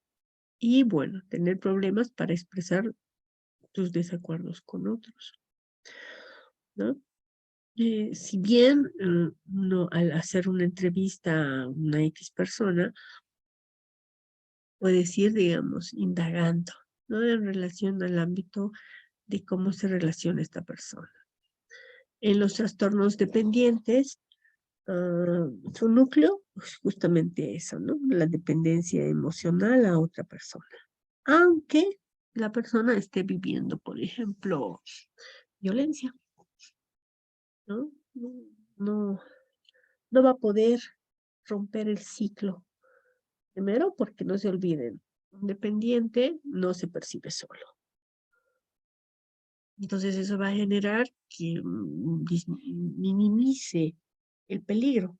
Speaker 1: Y bueno, tener problemas para expresar tus desacuerdos con otros, ¿no? Si bien uno al hacer una entrevista a una X persona, puedes ir, digamos, indagando, ¿no? En relación al ámbito de cómo se relaciona esta persona. En los trastornos dependientes, su núcleo es justamente eso, ¿no? La dependencia emocional a otra persona. Aunque la persona esté viviendo, por ejemplo, violencia, ¿no? No, no va a poder romper el ciclo. Primero, porque no se olviden, un dependiente no se percibe solo. Entonces eso va a generar que minimice el peligro,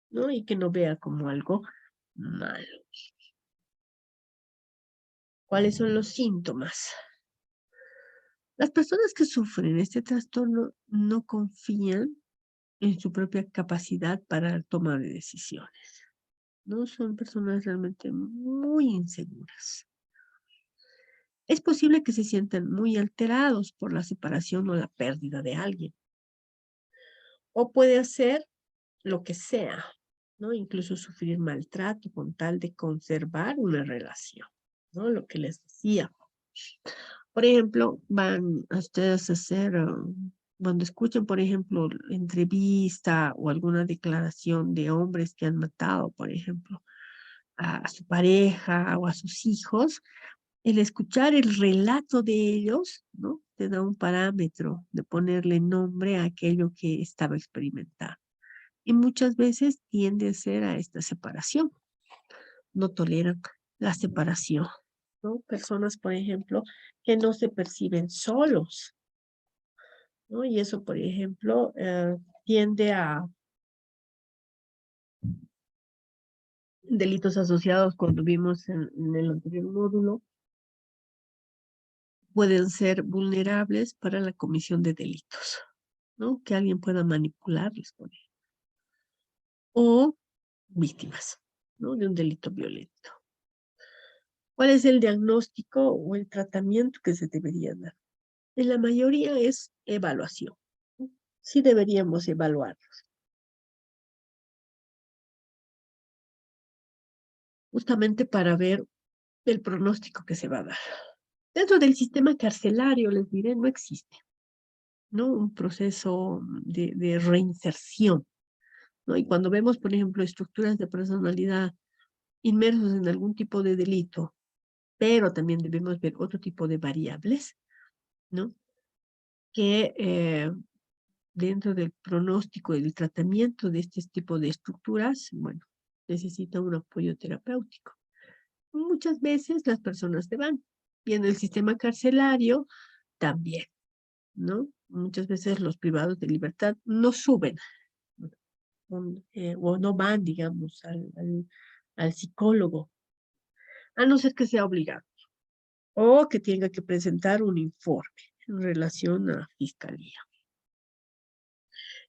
Speaker 1: ¿no? Y que no vea como algo malo. ¿Cuáles son los síntomas? Las personas que sufren este trastorno no confían en su propia capacidad para tomar decisiones, ¿no? Son personas realmente muy inseguras. Es posible que se sientan muy alterados por la separación o la pérdida de alguien. O puede hacer lo que sea, ¿no? Incluso sufrir maltrato con tal de conservar una relación, ¿no? Lo que les decía. Por ejemplo, van a ustedes a hacer, cuando escuchen, por ejemplo, entrevista o alguna declaración de hombres que han matado, por ejemplo, a su pareja o a sus hijos, el escuchar el relato de ellos, ¿no? Te da un parámetro de ponerle nombre a aquello que estaba experimentando. Y muchas veces tiende a ser a esta separación. No toleran la separación, ¿no? Personas, por ejemplo, que no se perciben solos, ¿no? Y eso, por ejemplo, tiende a delitos asociados cuando vimos en el anterior módulo, pueden ser vulnerables para la comisión de delitos, ¿no? Que alguien pueda manipularles, por ejemplo. O víctimas, ¿no? De un delito violento. ¿Cuál es el diagnóstico o el tratamiento que se debería dar? En la mayoría es evaluación. Sí deberíamos evaluarlos. Justamente para ver el pronóstico que se va a dar. Dentro del sistema carcelario, les diré, no existe, ¿no? Un proceso de reinserción, ¿no? Y cuando vemos, por ejemplo, estructuras de personalidad inmersos en algún tipo de delito, pero también debemos ver otro tipo de variables, ¿no? Que dentro del pronóstico y del tratamiento de este tipo de estructuras, bueno, necesita un apoyo terapéutico. Muchas veces las personas se van y en el sistema carcelario también, ¿no? Muchas veces los privados de libertad no suben o no van, digamos, al psicólogo, a no ser que sea obligado o que tenga que presentar un informe en relación a fiscalía.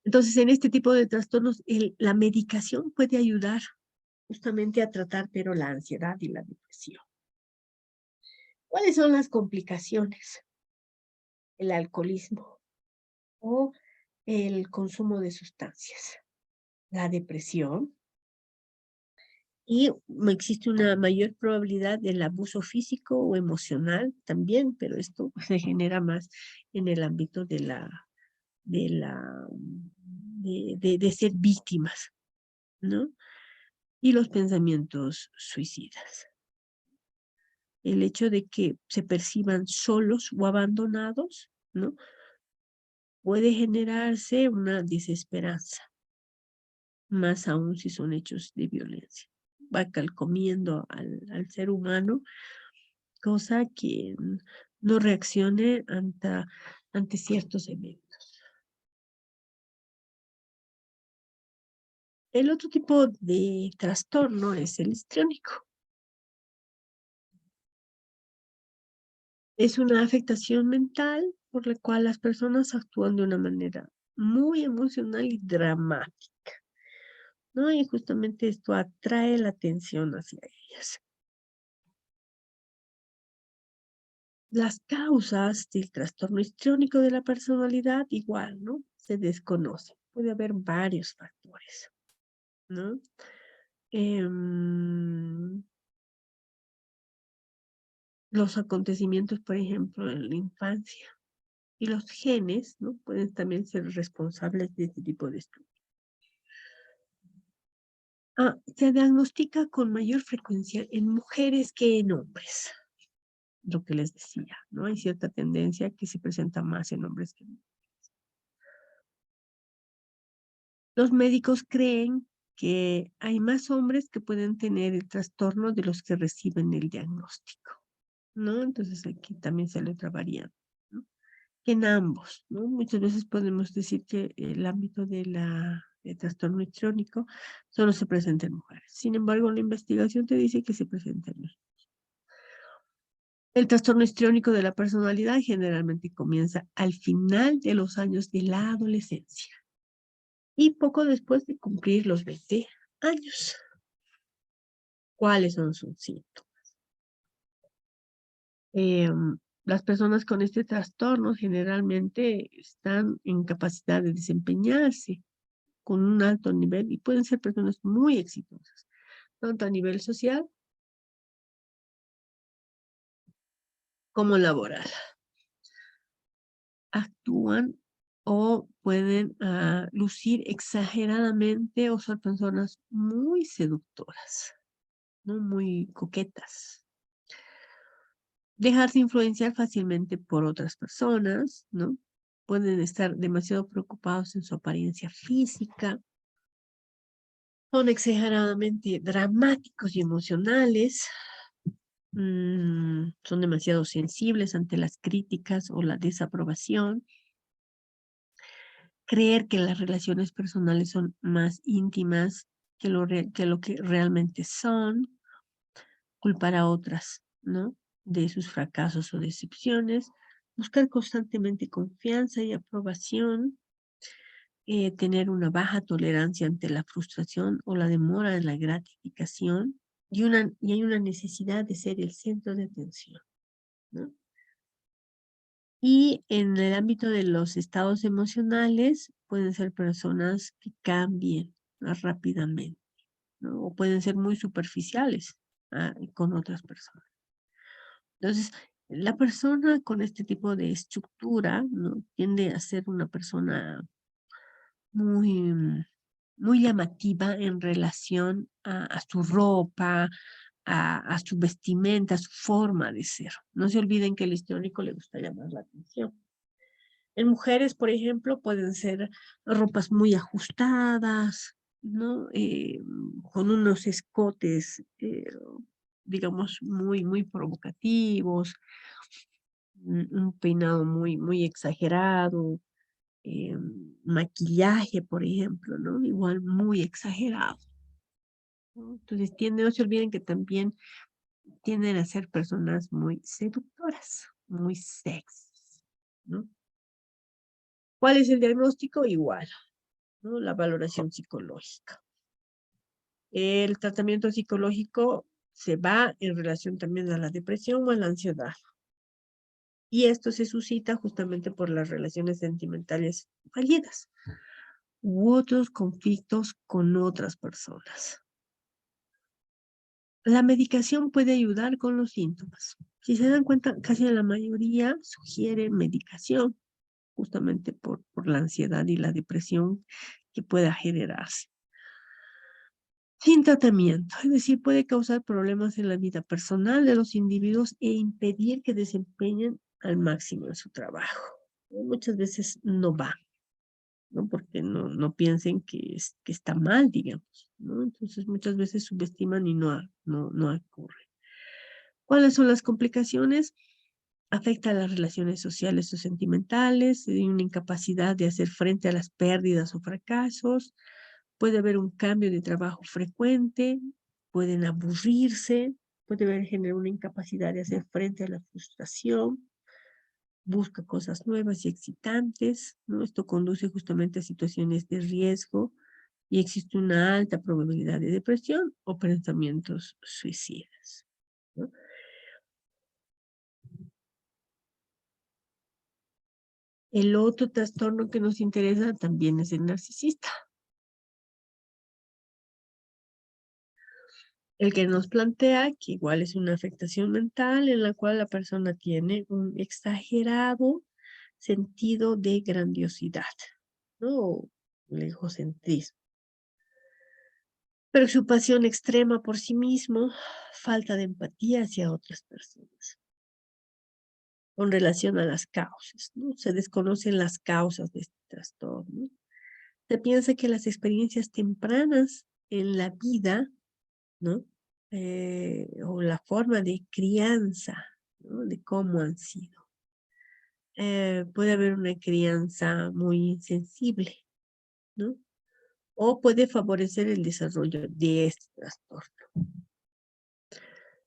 Speaker 1: Entonces, en este tipo de trastornos, la medicación puede ayudar justamente a tratar, pero la ansiedad y la depresión. ¿Cuáles son las complicaciones? El alcoholismo o el consumo de sustancias, la depresión, y existe una mayor probabilidad del abuso físico o emocional también, pero esto se genera más en el ámbito de ser víctimas, ¿no? Y los pensamientos suicidas. El hecho de que se perciban solos o abandonados, ¿no? Puede generarse una desesperanza, más aún si son hechos de violencia. Va calcomiendo al ser humano, cosa que no reaccione ante ciertos eventos. El otro tipo de trastorno es el histriónico. Es una afectación mental por la cual las personas actúan de una manera muy emocional y dramática, ¿no? Y justamente esto atrae la atención hacia ellas. Las causas del trastorno histriónico de la personalidad igual, ¿no? Se desconocen. Puede haber varios factores, ¿no? Los acontecimientos, por ejemplo, en la infancia y los genes, ¿no? Pueden también ser responsables de este tipo de estudios. Se diagnostica con mayor frecuencia en mujeres que en hombres, lo que les decía, ¿no? Hay cierta tendencia que se presenta más en hombres que en mujeres. Los médicos creen que hay más hombres que pueden tener el trastorno de los que reciben el diagnóstico, ¿no? Entonces aquí también sale otra variante, ¿no? Que en ambos, ¿no? Muchas veces podemos decir que el ámbito del trastorno histriónico solo se presenta en mujeres. Sin embargo, la investigación te dice que se presenta en hombres. El trastorno histriónico de la personalidad generalmente comienza al final de los años de la adolescencia y poco después de cumplir los 20 años. ¿Cuáles son sus síntomas? Las personas con este trastorno generalmente están en capacidad de desempeñarse con un alto nivel y pueden ser personas muy exitosas, tanto a nivel social como laboral. Actúan o pueden lucir exageradamente o son personas muy seductoras, ¿no? Muy coquetas. Dejarse influenciar fácilmente por otras personas, ¿no? Pueden estar demasiado preocupados en su apariencia física. Son exageradamente dramáticos y emocionales. son demasiado sensibles ante las críticas o la desaprobación, creer que las relaciones personales son más íntimas que lo que realmente son, culpar a otras, ¿no? De sus fracasos o decepciones, buscar constantemente confianza y aprobación, tener una baja tolerancia ante la frustración o la demora en la gratificación, y hay una necesidad de ser el centro de atención, ¿no? Y en el ámbito de los estados emocionales, pueden ser personas que cambien más rápidamente, ¿no? O pueden ser muy superficiales con otras personas. Entonces, la persona con este tipo de estructura, ¿no? Tiende a ser una persona muy, muy llamativa en relación a su ropa, a su vestimenta, a su forma de ser. No se olviden que el histriónico le gusta llamar la atención. En mujeres, por ejemplo, pueden ser ropas muy ajustadas, ¿no? Con unos escotes, digamos, muy, muy provocativos, un peinado muy, muy exagerado, maquillaje, por ejemplo, ¿no? Igual muy exagerado, ¿no? Entonces, no se olviden que también tienden a ser personas muy seductoras, muy sexys, ¿no? ¿Cuál es el diagnóstico? Igual, ¿no? La valoración psicológica. El tratamiento psicológico se va en relación también a la depresión o a la ansiedad. Y esto se suscita justamente por las relaciones sentimentales fallidas u otros conflictos con otras personas. La medicación puede ayudar con los síntomas. Si se dan cuenta, casi la mayoría sugiere medicación, justamente por la ansiedad y la depresión que pueda generarse. Sin tratamiento, es decir, puede causar problemas en la vida personal de los individuos e impedir que desempeñen al máximo en su trabajo. Muchas veces no va, ¿no? Porque no piensen que está mal, digamos, ¿no? Entonces muchas veces subestiman y no ocurre. ¿Cuáles son las complicaciones? Afecta a las relaciones sociales o sentimentales, hay una incapacidad de hacer frente a las pérdidas o fracasos, puede haber un cambio de trabajo frecuente, pueden aburrirse, puede haber generar una incapacidad de hacer frente a la frustración, busca cosas nuevas y excitantes, ¿no? Esto conduce justamente a situaciones de riesgo y existe una alta probabilidad de depresión o pensamientos suicidas, ¿no? El otro trastorno que nos interesa también es el narcisista. El que nos plantea que igual es una afectación mental en la cual la persona tiene un exagerado sentido de grandiosidad, ¿no? El egocentrismo. Preocupación extrema por sí mismo, falta de empatía hacia otras personas. Con relación a las causas, ¿no? Se desconocen las causas de este trastorno. Se piensa que las experiencias tempranas en la vida, ¿no? O la forma de crianza, ¿no? De cómo han sido. Puede haber una crianza muy insensible, ¿no? O puede favorecer el desarrollo de este trastorno.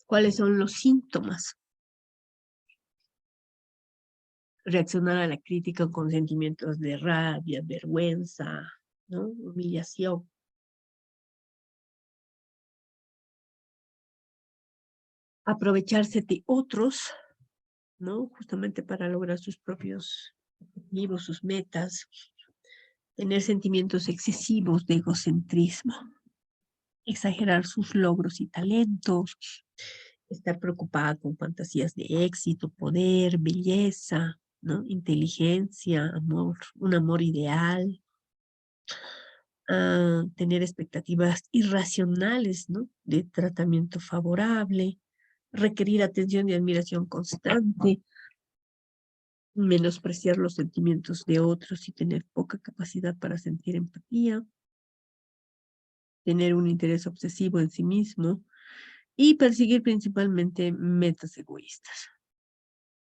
Speaker 1: ¿Cuáles son los síntomas? Reaccionar a la crítica con sentimientos de rabia, vergüenza, ¿no? Humillación. Aprovecharse de otros, ¿no? Justamente para lograr sus propios objetivos, sus metas. Tener sentimientos excesivos de egocentrismo. Exagerar sus logros y talentos. Estar preocupada con fantasías de éxito, poder, belleza, ¿no? Inteligencia, amor, un amor ideal. Tener expectativas irracionales, ¿no? De tratamiento favorable, requerir atención y admiración constante, menospreciar los sentimientos de otros y tener poca capacidad para sentir empatía, tener un interés obsesivo en sí mismo, y perseguir principalmente metas egoístas.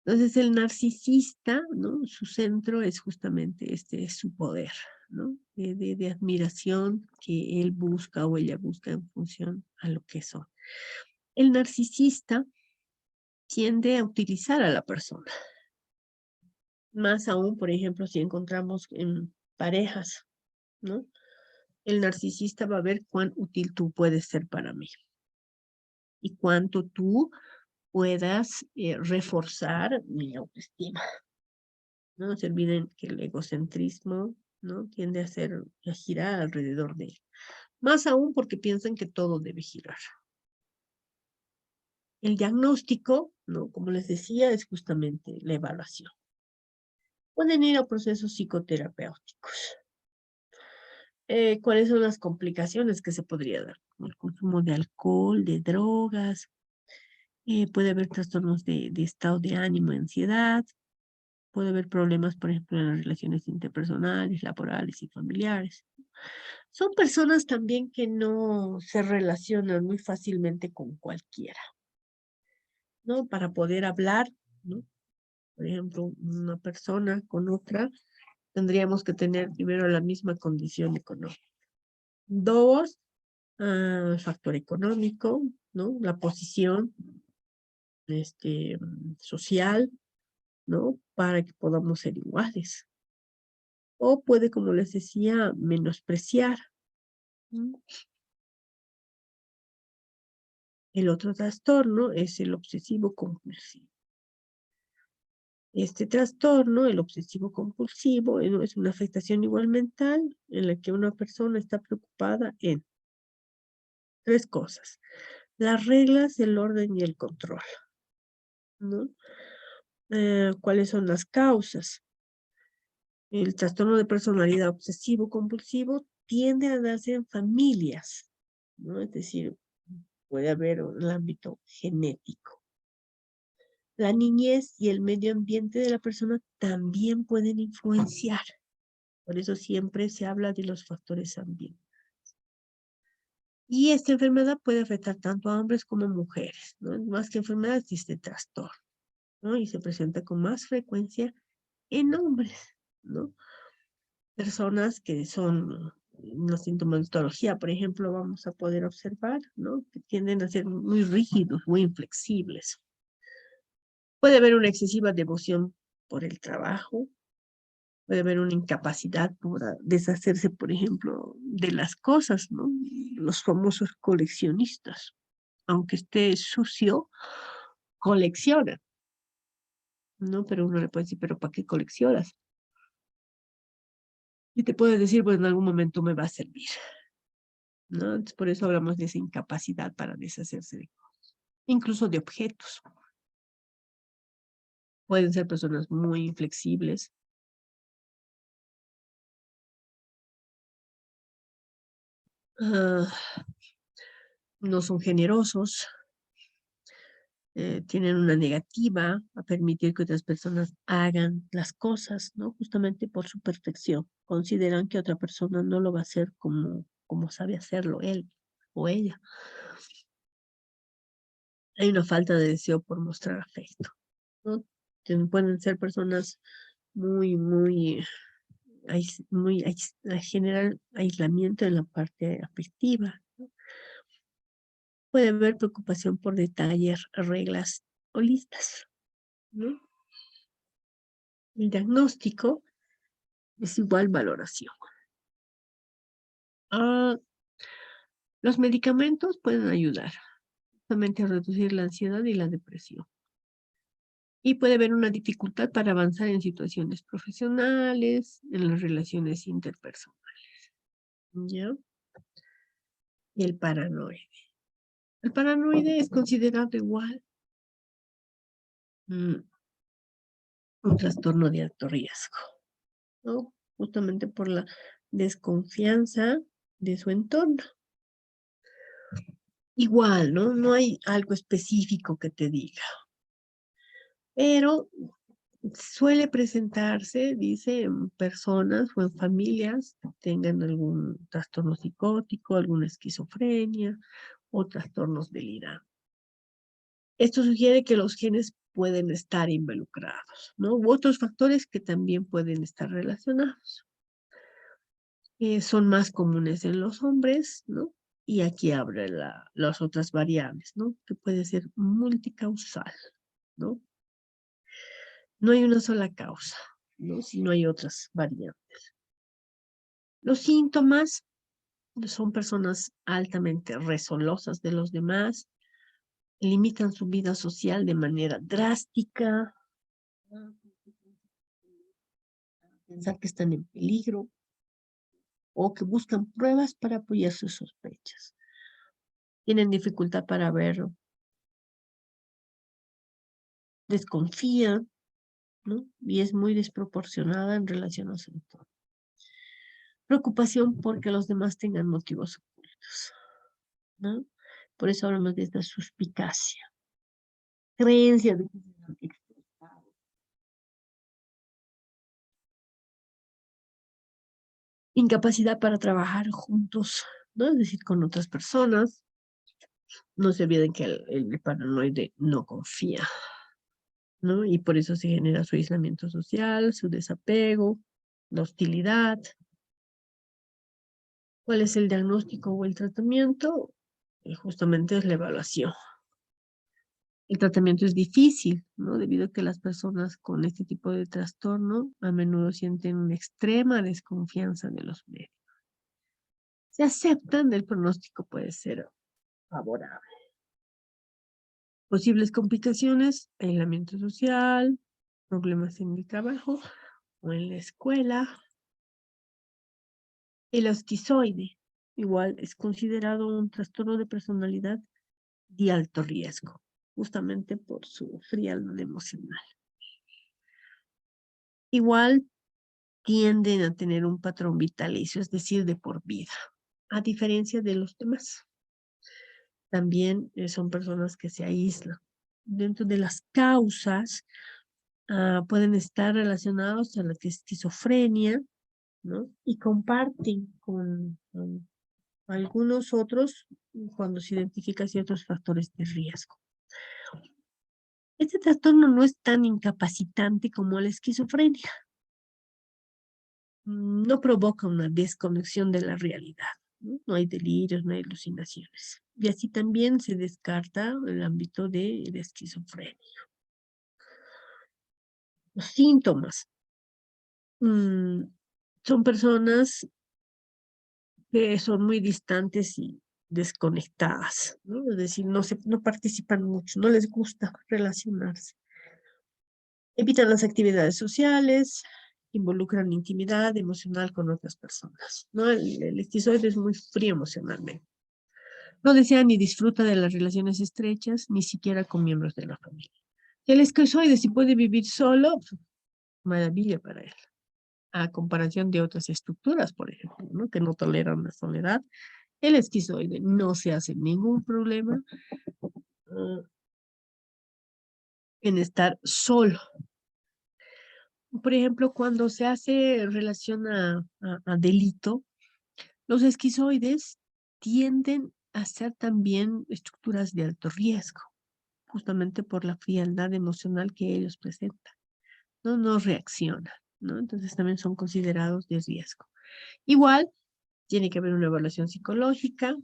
Speaker 1: Entonces el narcisista, ¿no? Su centro es justamente su poder, ¿no? De admiración que él busca o ella busca en función a lo que son. El narcisista tiende a utilizar a la persona. Más aún, por ejemplo, si encontramos en parejas, ¿no? El narcisista va a ver cuán útil tú puedes ser para mí y cuánto tú puedas reforzar mi autoestima. No se olviden que el egocentrismo, ¿no? Tiende a girar alrededor de él. Más aún porque piensan que todo debe girar. El diagnóstico, ¿no? Como les decía, es justamente la evaluación. Pueden ir a procesos psicoterapéuticos. ¿Cuáles son las complicaciones que se podría dar? El consumo de alcohol, de drogas, puede haber trastornos de estado de ánimo, ansiedad, puede haber problemas, por ejemplo, en las relaciones interpersonales, laborales y familiares. Son personas también que no se relacionan muy fácilmente con cualquiera, ¿no? Para poder hablar, ¿no? Por ejemplo, una persona con otra, tendríamos que tener primero la misma condición económica. Dos, factor económico, ¿no? La posición, social, ¿no? Para que podamos ser iguales. O puede, como les decía, menospreciar. ¿No? El otro trastorno es el obsesivo compulsivo. Este trastorno, el obsesivo compulsivo, es una afectación igual mental en la que una persona está preocupada en tres cosas: las reglas, el orden y el control, ¿no? ¿Cuáles son las causas? El trastorno de personalidad obsesivo compulsivo tiende a darse en familias, ¿no? Es decir, puede haber un ámbito genético. La niñez y el medio ambiente de la persona también pueden influenciar. Por eso siempre se habla de los factores ambientales. Y esta enfermedad puede afectar tanto a hombres como a mujeres, ¿no? Más que enfermedad, existe trastorno, ¿no? Y se presenta con más frecuencia en hombres, ¿no? Personas que son una sintomatología, por ejemplo, vamos a poder observar, ¿no? Que tienden a ser muy rígidos, muy inflexibles. Puede haber una excesiva devoción por el trabajo, puede haber una incapacidad para deshacerse, por ejemplo, de las cosas, ¿no? Los famosos coleccionistas, aunque esté sucio, colecciona, ¿no? Pero uno le puede decir, ¿pero para qué coleccionas? Y te puede decir, pues en algún momento me va a servir, ¿no? Entonces, por eso hablamos de esa incapacidad para deshacerse de cosas, incluso de objetos. Pueden ser personas muy inflexibles, no son generosos, tienen una negativa a permitir que otras personas hagan las cosas, ¿no? Justamente por su perfección. Consideran que otra persona no lo va a hacer como sabe hacerlo él o ella. Hay una falta de deseo por mostrar afecto, ¿no? Pueden ser personas muy, generar aislamiento en la parte afectiva, ¿no? Puede haber preocupación por detalles, reglas o listas, ¿no? El diagnóstico es igual valoración. Los medicamentos pueden ayudar justamente a reducir la ansiedad y la depresión. Y puede haber una dificultad para avanzar en situaciones profesionales, en las relaciones interpersonales. ¿Ya? Y el paranoide. El paranoide es considerado igual un trastorno de alto riesgo, ¿no? Justamente por la desconfianza de su entorno. Igual, ¿no? No hay algo específico que te diga, pero suele presentarse, dice, en personas o en familias que tengan algún trastorno psicótico, alguna esquizofrenia o trastornos delirantes. Esto sugiere que los genes pueden estar involucrados, ¿no? U otros factores que también pueden estar relacionados. Son más comunes en los hombres, ¿no? Y aquí abre las otras variables, ¿no? Que puede ser multicausal, ¿no? No hay una sola causa, ¿no? Si no hay otras variables. Los síntomas son personas altamente resolosas de los demás, limitan su vida social de manera drástica, pensar que están en peligro o que buscan pruebas para apoyar sus sospechas. Tienen dificultad para ver, desconfían, ¿no? Y es muy desproporcionada en relación a su entorno. Preocupación porque los demás tengan motivos ocultos, ¿no? Por eso hablamos de esta suspicacia. Creencia de que serán expresados. Incapacidad para trabajar juntos, ¿no? Es decir, con otras personas. No se olviden que el paranoide no confía, ¿no? Y por eso se genera su aislamiento social, su desapego, la hostilidad. ¿Cuál es el diagnóstico o el tratamiento? Justamente es la evaluación. El tratamiento es difícil, ¿no? Debido a que las personas con este tipo de trastorno a menudo sienten una extrema desconfianza de los médicos. Se aceptan, el pronóstico puede ser favorable. Posibles complicaciones, aislamiento social, problemas en el trabajo o en la escuela. El esquizoide, igual, es considerado un trastorno de personalidad de alto riesgo, justamente por su frialdad emocional. Igual tienden a tener un patrón vitalicio, es decir, de por vida, a diferencia de los demás. También son personas que se aíslan. Dentro de las causas, pueden estar relacionados a la esquizofrenia, ¿no? Y comparten con algunos otros cuando se identifican ciertos factores de riesgo. Este trastorno no es tan incapacitante como la esquizofrenia. No provoca una desconexión de la realidad, ¿no? No hay delirios, no hay alucinaciones. Y así también se descarta el ámbito de la esquizofrenia. Los síntomas. Son personas que son muy distantes y desconectadas, ¿no? Es decir, no participan mucho, no les gusta relacionarse. Evitan las actividades sociales, involucran intimidad emocional con otras personas, ¿no? El esquizoide es muy frío emocionalmente. No desea ni disfruta de las relaciones estrechas, ni siquiera con miembros de la familia. El esquizoide, si puede vivir solo, maravilla para él, a comparación de otras estructuras, por ejemplo, ¿no? Que no toleran la soledad. El esquizoide no se hace ningún problema en estar solo. Por ejemplo, cuando se hace relación a delito, los esquizoides tienden a ser también estructuras de alto riesgo, justamente por la frialdad emocional que ellos presentan. No reaccionan, ¿no? Entonces también son considerados de riesgo. Igual, tiene que haber una evaluación psicológica,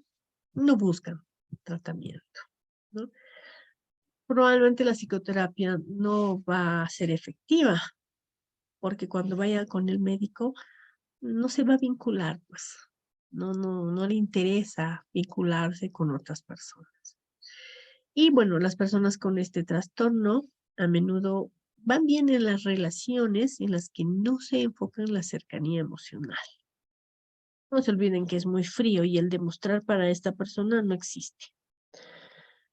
Speaker 1: no buscan tratamiento, ¿no? Probablemente la psicoterapia no va a ser efectiva, porque cuando vaya con el médico no se va a vincular, pues, no le interesa vincularse con otras personas. Y bueno, las personas con este trastorno a menudo van bien en las relaciones en las que no se enfoca en la cercanía emocional. No se olviden que es muy frío y el demostrar para esta persona no existe.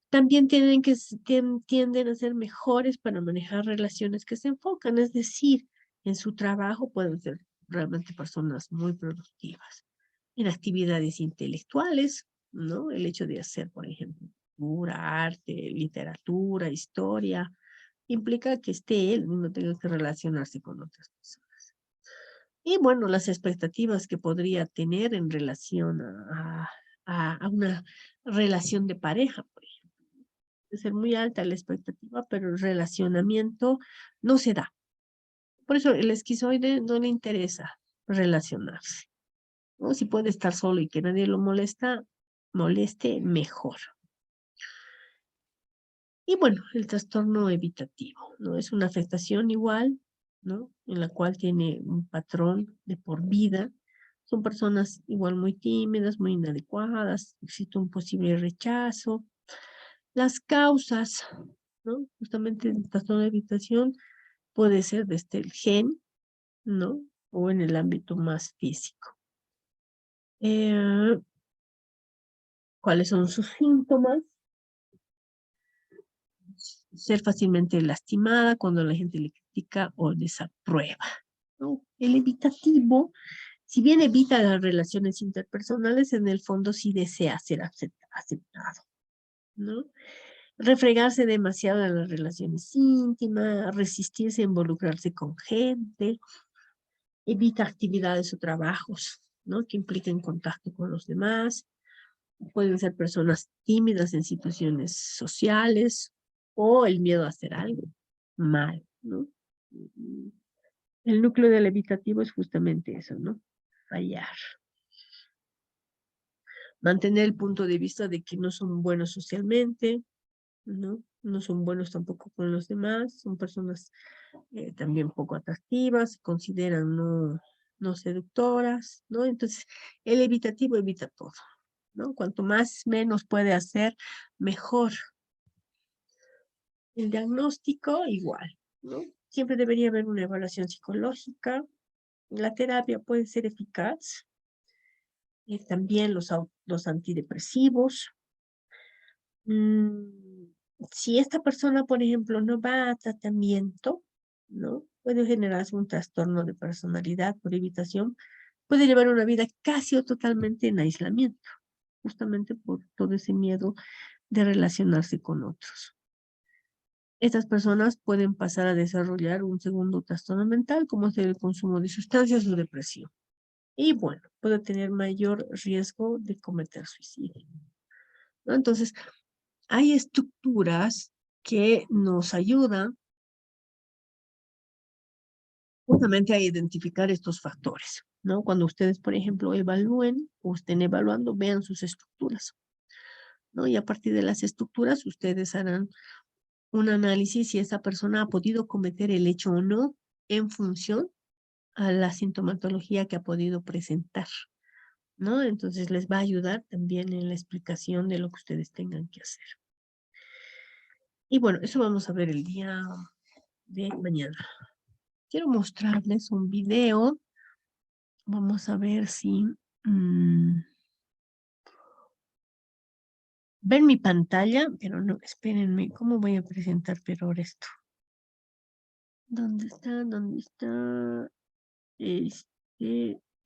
Speaker 1: También tienden a ser mejores para manejar relaciones que se enfocan, es decir, en su trabajo pueden ser realmente personas muy productivas. En actividades intelectuales, ¿no? El hecho de hacer, por ejemplo, cultura, arte, literatura, historia, implica que esté él y no tenga que relacionarse con otras personas. Y bueno, las expectativas que podría tener en relación a una relación de pareja, por ejemplo. Puede ser muy alta la expectativa, pero el relacionamiento no se da. Por eso el esquizoide no le interesa relacionarse, ¿no? Si puede estar solo y que nadie lo moleste, mejor. Y bueno, el trastorno evitativo, ¿no? Es una afectación igual, ¿no? En la cual tiene un patrón de por vida. Son personas igual muy tímidas, muy inadecuadas, existe un posible rechazo. Las causas, ¿no? Justamente el trastorno de evitación puede ser desde el gen, ¿no? O en el ámbito más físico. ¿Cuáles son sus síntomas? Ser fácilmente lastimada cuando la gente le critica o desaprueba, ¿no? El evitativo, si bien evita las relaciones interpersonales, en el fondo sí desea ser aceptado, ¿no? Refregarse demasiado en las relaciones íntimas, resistirse a involucrarse con gente, evita actividades o trabajos, ¿no? Que impliquen contacto con los demás. Pueden ser personas tímidas en situaciones sociales o el miedo a hacer algo mal, ¿no? El núcleo del evitativo es justamente eso, ¿no? Fallar. Mantener el punto de vista de que no son buenos socialmente, ¿no? No son buenos tampoco con los demás, son personas también poco atractivas, se consideran no seductoras, ¿no? Entonces, el evitativo evita todo, ¿no? Cuanto menos puede hacer, mejor. El diagnóstico, igual, ¿no? Siempre debería haber una evaluación psicológica. La terapia puede ser eficaz. También los antidepresivos. Si esta persona, por ejemplo, no va a tratamiento, ¿no? Puede generarse un trastorno de personalidad por evitación. Puede llevar una vida casi o totalmente en aislamiento, justamente por todo ese miedo de relacionarse con otros. Estas personas pueden pasar a desarrollar un segundo trastorno mental, como es el consumo de sustancias o depresión. Y bueno, puede tener mayor riesgo de cometer suicidio, ¿no? Entonces, hay estructuras que nos ayudan justamente a identificar estos factores, ¿no? Cuando ustedes, por ejemplo, evalúen o estén evaluando, vean sus estructuras, ¿no? Y a partir de las estructuras, ustedes harán un análisis si esa persona ha podido cometer el hecho o no en función a la sintomatología que ha podido presentar, ¿no? Entonces les va a ayudar también en la explicación de lo que ustedes tengan que hacer. Y bueno, eso vamos a ver el día de mañana. Quiero mostrarles un video. Vamos a ver si ven mi pantalla, pero no, espérenme, ¿cómo voy a presentar peor esto? ¿Dónde está? ¿Dónde está?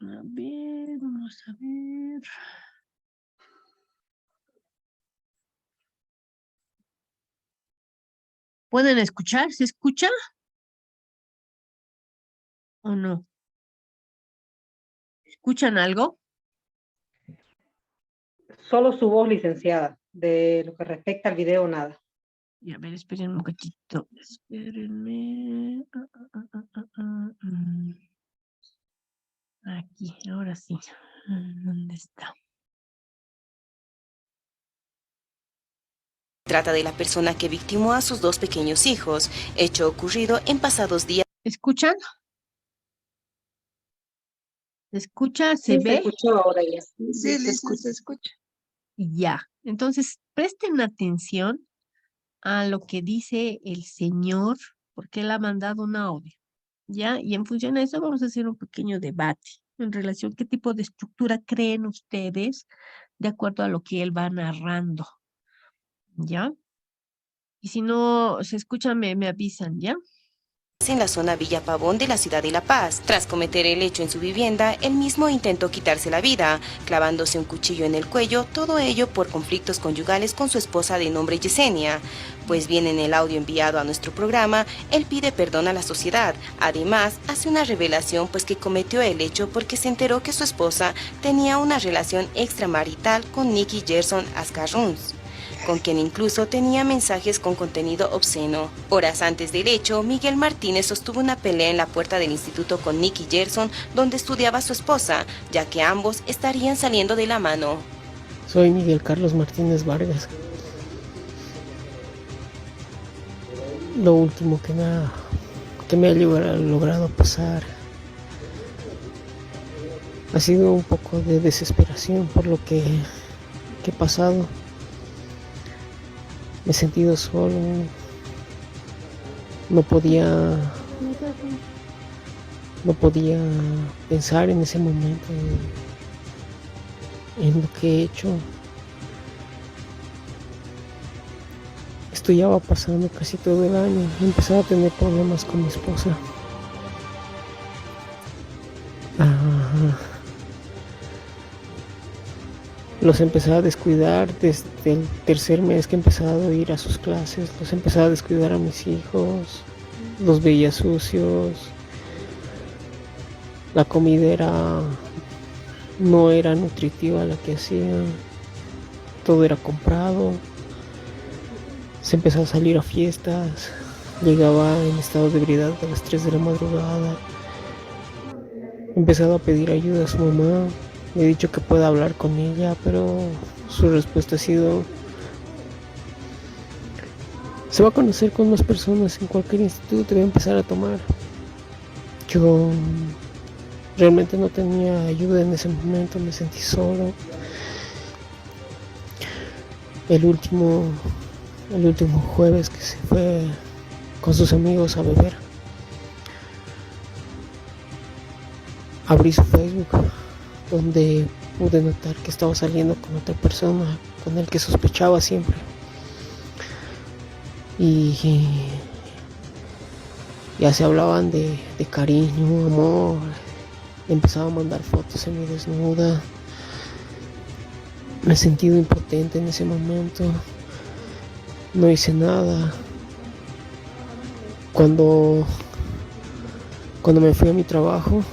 Speaker 1: A ver, vamos a ver. ¿Pueden escuchar? ¿Se escucha o no? ¿Escuchan algo?
Speaker 2: Solo su voz, licenciada. De lo que respecta al video, nada.
Speaker 1: Y a ver, espérenme un cachito. Espérenme. Aquí, ahora sí. ¿Dónde está?
Speaker 3: Trata de la persona que victimó a sus 2 pequeños hijos, hecho ocurrido en pasados días.
Speaker 1: ¿Escuchan? ¿Se escucha? ¿Se
Speaker 2: Sí, se
Speaker 1: ve?
Speaker 2: escuchó ahora ya.
Speaker 4: Sí, Lisa, se escucha.
Speaker 1: Ya. Entonces, presten atención a lo que dice el señor, porque él ha mandado un audio, ¿ya? Y en función de eso vamos a hacer un pequeño debate en relación a qué tipo de estructura creen ustedes de acuerdo a lo que él va narrando, ¿ya? Y si no se escucha, me avisan, ¿ya?
Speaker 3: En la zona Villa Pavón de la ciudad de La Paz. Tras cometer el hecho en su vivienda, él mismo intentó quitarse la vida, clavándose un cuchillo en el cuello, todo ello por conflictos conyugales con su esposa de nombre Yesenia. Pues bien, en el audio enviado a nuestro programa, él pide perdón a la sociedad. Además, hace una revelación pues que cometió el hecho porque se enteró que su esposa tenía una relación extramarital con Nicky Gerson Ascarruns. con quien incluso tenía mensajes con contenido obsceno. Horas antes del hecho, Miguel Martínez sostuvo una pelea en la puerta del instituto con Nicky Gerson, donde estudiaba su esposa, ya que ambos estarían saliendo de la mano.
Speaker 5: Soy Miguel Carlos Martínez Vargas. Lo último que me ha logrado pasar ha sido un poco de desesperación por lo que he pasado. Me he sentido solo, no podía pensar en ese momento en lo que he hecho. Esto ya va pasando casi todo el año. He empezado a tener problemas con mi esposa. Los he empezado a descuidar desde el tercer mes que he empezado a ir a sus clases. Los he empezado a descuidar a mis hijos. Los veía sucios. La comida no era nutritiva la que hacía. Todo era comprado. Se empezó a salir a fiestas. Llegaba en estado de ebriedad a las 3 de la madrugada. He empezado a pedir ayuda a su mamá. Le he dicho que pueda hablar con ella, pero su respuesta ha sido: se va a conocer con más personas en cualquier instituto, va a empezar a tomar. Yo realmente no tenía ayuda en ese momento, me sentí solo. El último jueves que se fue con sus amigos a beber, abrí su Facebook, donde pude notar que estaba saliendo con otra persona con el que sospechaba siempre. Y ya se hablaban de cariño, amor. Empezaba a mandar fotos semidesnuda. Me he sentido impotente en ese momento. No hice nada. Cuando me fui a mi trabajo,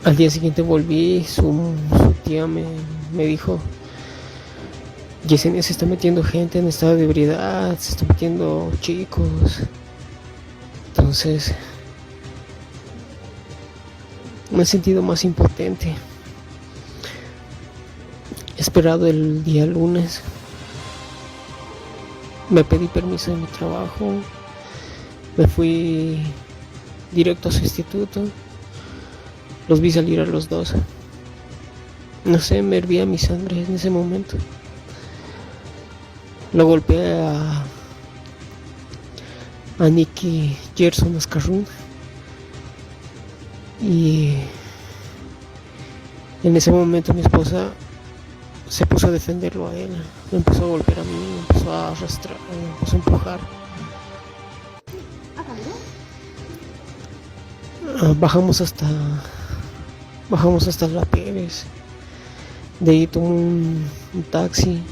Speaker 5: al día siguiente volví, su tía me dijo: Yesenia, se está metiendo gente en estado de ebriedad, se está metiendo chicos. Entonces me he sentido más impotente. He esperado el día lunes. Me pedí permiso de mi trabajo. Me fui directo a su instituto. Los vi salir a los dos. No sé, me hervía mi sangre en ese momento. Lo golpeé a Nicky Gerson Ascarrún. Y en ese momento mi esposa se puso a defenderlo a él. Me empezó a golpear a mí, me empezó a arrastrar, me empezó a empujar. Bajamos hasta La Pérez. De ahí tomé un taxi.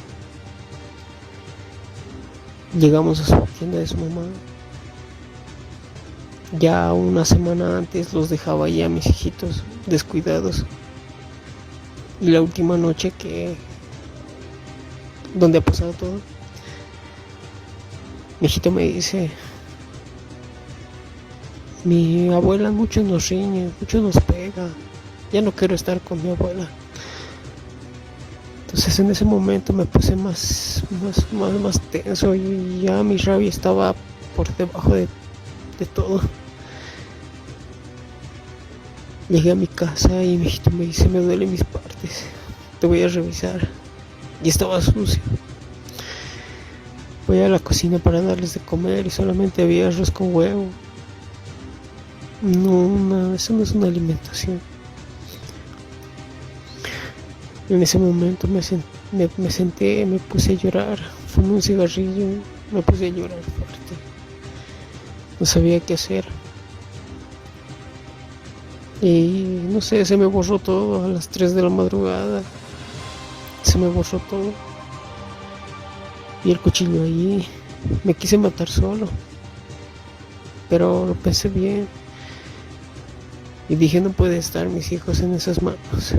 Speaker 5: Llegamos a su tienda de su mamá. Ya una semana antes los dejaba ahí a mis hijitos descuidados. Y la última noche donde ha pasado todo, mi hijito me dice: mi abuela mucho nos riñe, mucho nos pega, ya no quiero estar con mi abuela. Entonces en ese momento me puse más tenso y ya mi rabia estaba por debajo de todo. Llegué a mi casa y mi hijito me dice: me duelen mis partes, te voy a revisar. Y estaba sucio. Voy a la cocina para darles de comer y solamente había arroz con huevo. No, eso no es una alimentación. En ese momento me senté, me puse a llorar, fumé un cigarrillo, me puse a llorar fuerte. No sabía qué hacer. Y no sé, se me borró todo a las 3 de la madrugada. Se me borró todo. Y el cuchillo ahí. Me quise matar solo. Pero lo pensé bien. Y dije: no puede estar mis hijos en esas manos.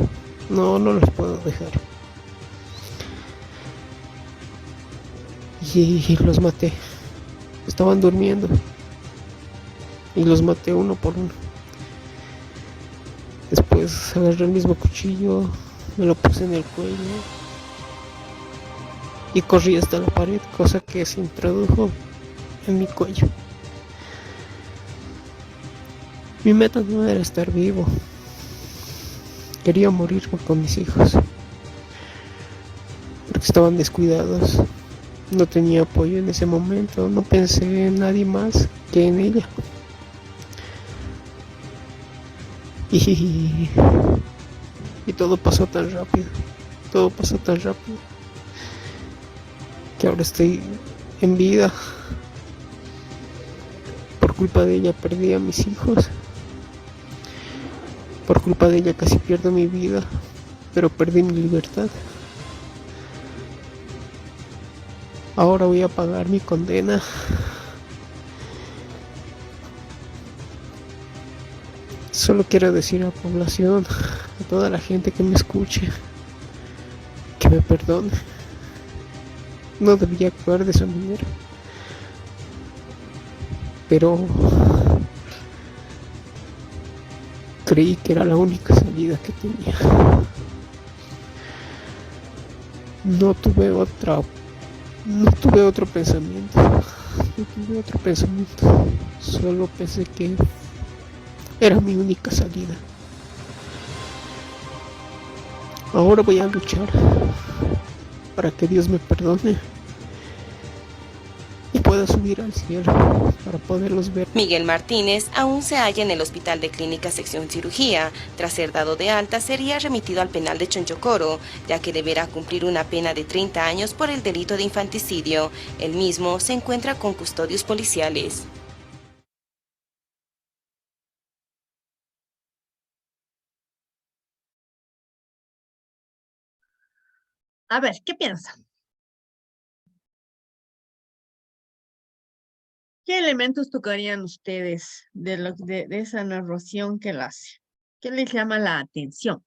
Speaker 5: No los puedo dejar. y los maté. Estaban durmiendo y los maté uno por uno. Después agarré el mismo cuchillo, me lo puse en el cuello y corrí hasta la pared, cosa que se introdujo en mi cuello. Mi meta no era estar vivo, quería morir con mis hijos, porque estaban descuidados. No tenía apoyo en ese momento, no pensé en nadie más que en ella. Y todo pasó tan rápido, que ahora estoy en vida. Por culpa de ella perdí a mis hijos. Por culpa de ella casi pierdo mi vida, pero perdí mi libertad. Ahora voy a pagar mi condena. Solo quiero decir a la población, a toda la gente que me escuche, que me perdone. No debía actuar de esa manera, pero creí que era la única salida que tenía. No tuve otro pensamiento. Solo pensé que era mi única salida. Ahora voy a luchar para que Dios me perdone y pueda subir al cielo para poderlos ver.
Speaker 3: Miguel Martínez aún se halla en el Hospital de Clínica Sección Cirugía. Tras ser dado de alta, sería remitido al penal de Chonchocoro, ya que deberá cumplir una pena de 30 años por el delito de infanticidio. El mismo se encuentra con custodios policiales.
Speaker 1: A ver, ¿qué piensan? ¿Qué elementos tocarían ustedes de esa narración que él hace? ¿Qué les llama la atención?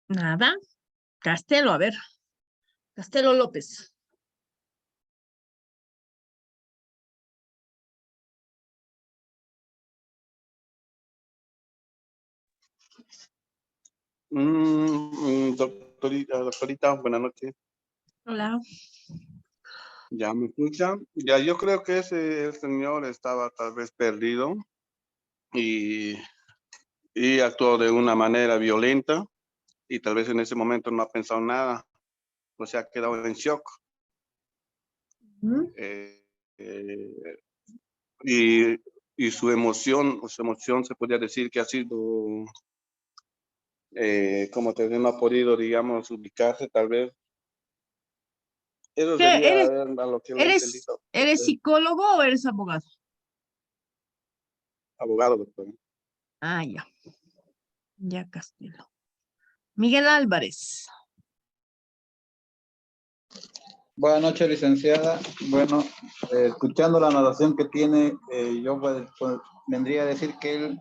Speaker 1: Nada. Castelo, a ver. Castelo López.
Speaker 6: Doctorita, buenas noches.
Speaker 1: Hola.
Speaker 6: ¿Ya me escucha? Ya, yo creo que el señor estaba tal vez perdido y, y actuó de una manera violenta y tal vez en ese momento no ha pensado nada, o sea, ha quedado en shock. Eh, eh, y, y su emoción se podría decir que ha sido, como que no ha podido, digamos, ubicarse tal vez. Eso
Speaker 1: ¿Qué,
Speaker 6: sería
Speaker 1: eres,
Speaker 6: a lo que lo he
Speaker 1: eres,
Speaker 6: entendido.
Speaker 1: eres psicólogo o eres abogado?
Speaker 6: Abogado, doctor.
Speaker 1: Ah, ya. Ya, Castelo. Miguel Álvarez.
Speaker 7: Buenas noches, licenciada. Bueno, escuchando la narración que tiene, yo vendría a decir que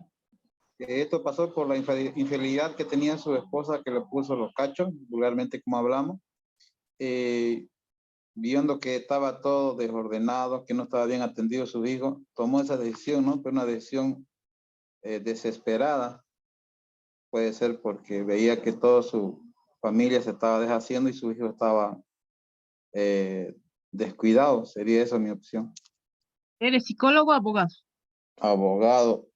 Speaker 7: esto pasó por la infidelidad que tenía su esposa, que le puso los cachos, vulgarmente como hablamos, viendo que estaba todo desordenado, que no estaba bien atendido su hijo, tomó esa decisión, ¿no? Pero una decisión desesperada, puede ser porque veía que toda su familia se estaba deshaciendo y su hijo estaba descuidado. Sería esa mi opción.
Speaker 1: ¿Eres psicólogo o abogado?
Speaker 7: Abogado.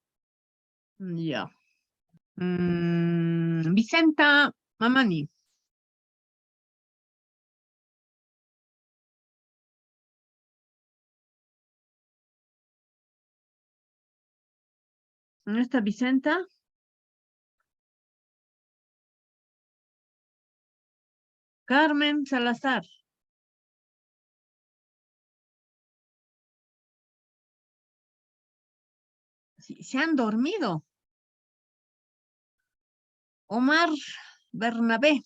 Speaker 1: Ya. Vicenta Mamani. ¿No está Vicenta? Carmen Salazar. Se han dormido. Omar Bernabé.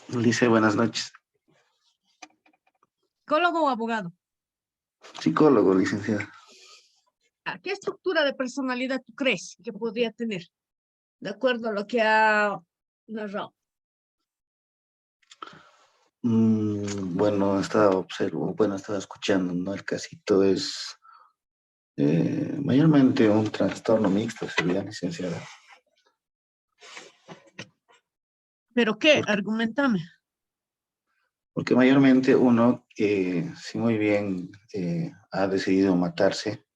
Speaker 8: Lice, buenas noches.
Speaker 1: ¿Psicólogo o abogado?
Speaker 8: Psicólogo, licenciada.
Speaker 1: ¿Qué estructura de personalidad tú crees que podría tener? De acuerdo a lo que ha narrado.
Speaker 8: Bueno, estaba escuchando, ¿no? El casito es mayormente un trastorno mixto, sería, licenciada.
Speaker 1: ¿Pero qué?
Speaker 8: Porque,
Speaker 1: Argumentame.
Speaker 8: porque mayormente uno, si muy bien ha decidido matarse,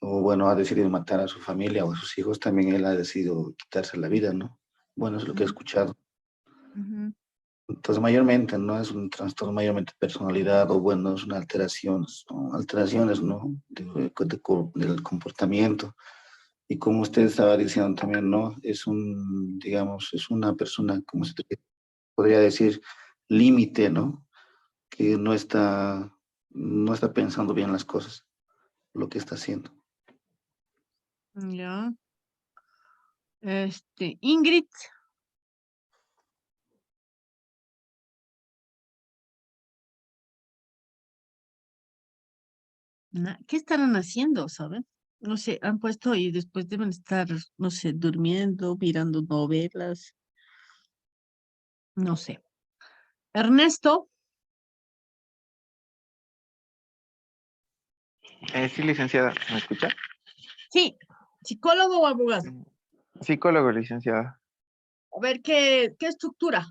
Speaker 8: o bueno, ha decidido matar a su familia o a sus hijos, también él ha decidido quitarse la vida, ¿no? Bueno, es lo que he escuchado.
Speaker 1: Ujú.
Speaker 8: Entonces, mayormente, no es un trastorno, mayormente personalidad, o bueno, es una alteración, son alteraciones, ¿no? Del comportamiento. Y como usted estaba diciendo también, ¿no? Es digamos, es una persona, como se podría decir, límite, ¿no? Que no está pensando bien las cosas, lo que está haciendo.
Speaker 1: Ya. Ingrid. ¿Qué estarán haciendo, saben? No sé, han puesto y después deben estar, no sé, durmiendo, mirando novelas, no sé. Ernesto,
Speaker 9: Sí, licenciada, ¿me escucha?
Speaker 1: sí, psicólogo o abogado.
Speaker 9: Psicólogo, licenciada.
Speaker 1: A ver, ¿qué estructura?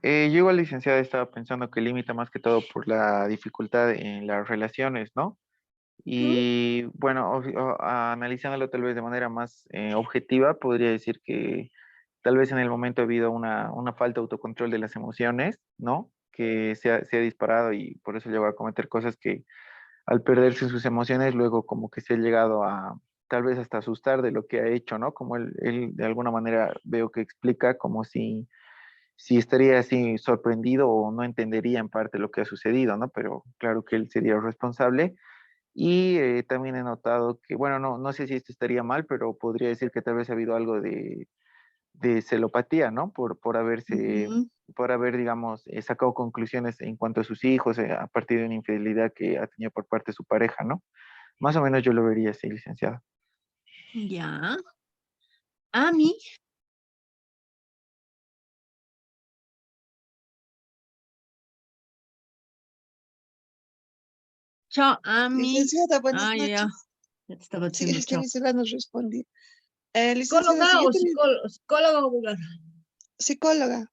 Speaker 9: Yo igual, licenciada, estaba pensando que limita más que todo por la dificultad en las relaciones, ¿no?
Speaker 1: ¿Mm?
Speaker 9: Y bueno, analizándolo tal vez de manera más objetiva, podría decir que tal vez en el momento ha habido una falta de autocontrol de las emociones, ¿no? Que se ha disparado y por eso llegó a cometer cosas que al perderse sus emociones, luego como que se ha llegado a tal vez hasta asustar de lo que ha hecho, ¿no? Como él de alguna manera veo que explica como si estaría así sorprendido o no entendería en parte lo que ha sucedido, ¿no? Pero claro que él sería el responsable. Y también he notado que, bueno, no sé si esto estaría mal, pero podría decir que tal vez ha habido algo de celopatía, ¿no?
Speaker 1: Ujú.
Speaker 9: Por haber, digamos, sacado conclusiones en cuanto a sus hijos a partir de una infidelidad que ha tenido por parte de su pareja, ¿no? Más o menos yo lo vería así, licenciado.
Speaker 1: Ya. A mí, chao, a mí.
Speaker 4: Licenciada, buenas
Speaker 1: Ya, ya.
Speaker 4: noches.
Speaker 1: Ya te estaba
Speaker 4: Sí,
Speaker 1: diciendo
Speaker 4: es que
Speaker 1: chao.
Speaker 4: mi celular no respondía. Licenciada,
Speaker 1: ¿Psicóloga
Speaker 4: sí, yo
Speaker 1: o
Speaker 4: también,
Speaker 1: psicólogo o abogado?
Speaker 4: psicóloga.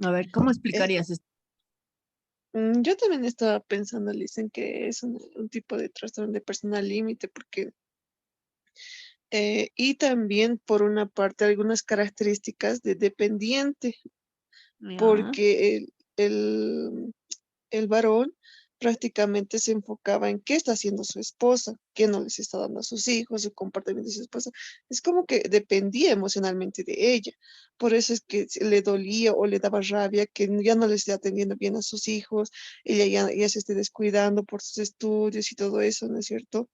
Speaker 1: A ver, ¿cómo
Speaker 4: Eh,
Speaker 1: explicarías esto?
Speaker 4: yo también estaba pensando, dicen que es un tipo de trastorno de personal límite, porque, y también por una parte algunas características de dependiente,
Speaker 1: Ya.
Speaker 4: porque el varón prácticamente se enfocaba en qué está haciendo su esposa, qué no les está dando a sus hijos, su comportamiento de su esposa. Es como que dependía emocionalmente de ella. Por eso es que le dolía o le daba rabia que ya no le esté atendiendo bien a sus hijos, ella ya se esté descuidando por sus estudios y todo eso, ¿no es cierto?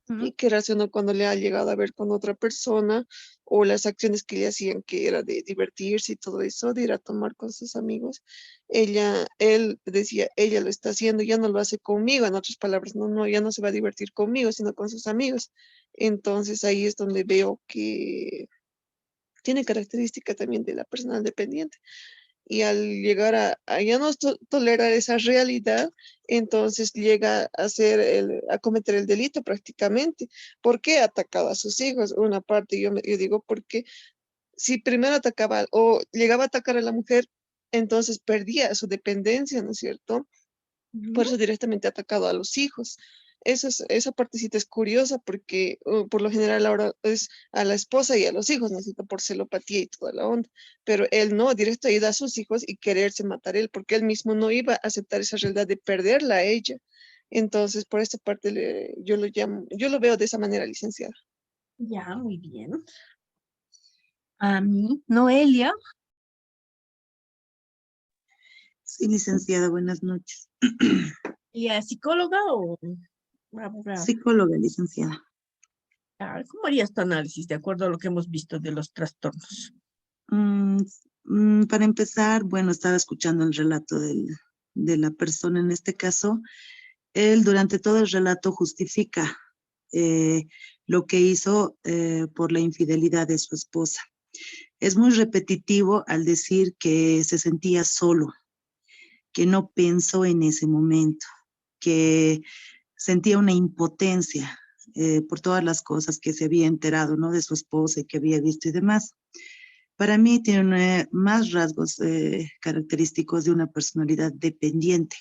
Speaker 1: Ujú.
Speaker 4: Y que razonó cuando le ha llegado a ver con otra persona o las acciones que le hacían, que era de divertirse y todo eso, de ir a tomar con sus amigos. Él decía, ella lo está haciendo, ya no lo hace conmigo, en otras palabras, no, ya no se va a divertir conmigo, sino con sus amigos. Entonces ahí es donde veo que tiene característica también de la persona dependiente y al llegar a ya no tolerar esa realidad, entonces llega a a cometer el delito prácticamente. ¿Por qué ha atacado a sus hijos? Una parte, yo digo, porque si primero atacaba o llegaba a atacar a la mujer, entonces perdía su dependencia, ¿no es cierto? Por
Speaker 1: Ujú.
Speaker 4: eso directamente ha atacado a los hijos. Esa partecita es curiosa porque por lo general ahora es a la esposa y a los hijos, necesita por celopatía y toda la onda, pero él no, directo ha ido a sus hijos y quererse matar él, porque él mismo no iba a aceptar esa realidad de perderla a ella. Entonces, por esta parte yo lo veo de esa manera, licenciada.
Speaker 1: Ya, muy bien. A mí, Noelia.
Speaker 10: Sí, licenciada, buenas noches.
Speaker 1: ¿Y a psicóloga o abogada?
Speaker 10: Psicóloga, licenciada.
Speaker 1: ¿Cómo harías tu análisis de acuerdo a lo que hemos visto de los trastornos?
Speaker 10: Para empezar, bueno, estaba escuchando el relato de la persona en este caso. Él durante todo el relato justifica lo que hizo por la infidelidad de su esposa. Es muy repetitivo al decir que se sentía solo, que no pensó en ese momento, que sentía una impotencia por todas las cosas que se había enterado, ¿no? De su esposa y que había visto y demás. Para mí tiene más rasgos característicos de una personalidad dependiente,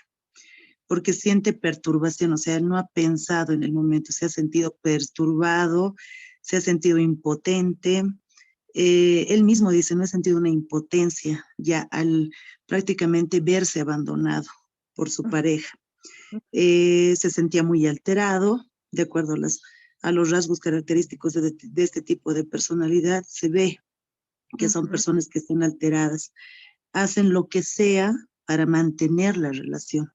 Speaker 10: porque siente perturbación, o sea, no ha pensado en el momento, se ha sentido perturbado, se ha sentido impotente. Él mismo dice, no he sentido una impotencia ya al prácticamente verse abandonado por su pareja. Se sentía muy alterado, de acuerdo a los rasgos característicos de este tipo de personalidad, se ve que son personas que están alteradas, hacen lo que sea para mantener la relación.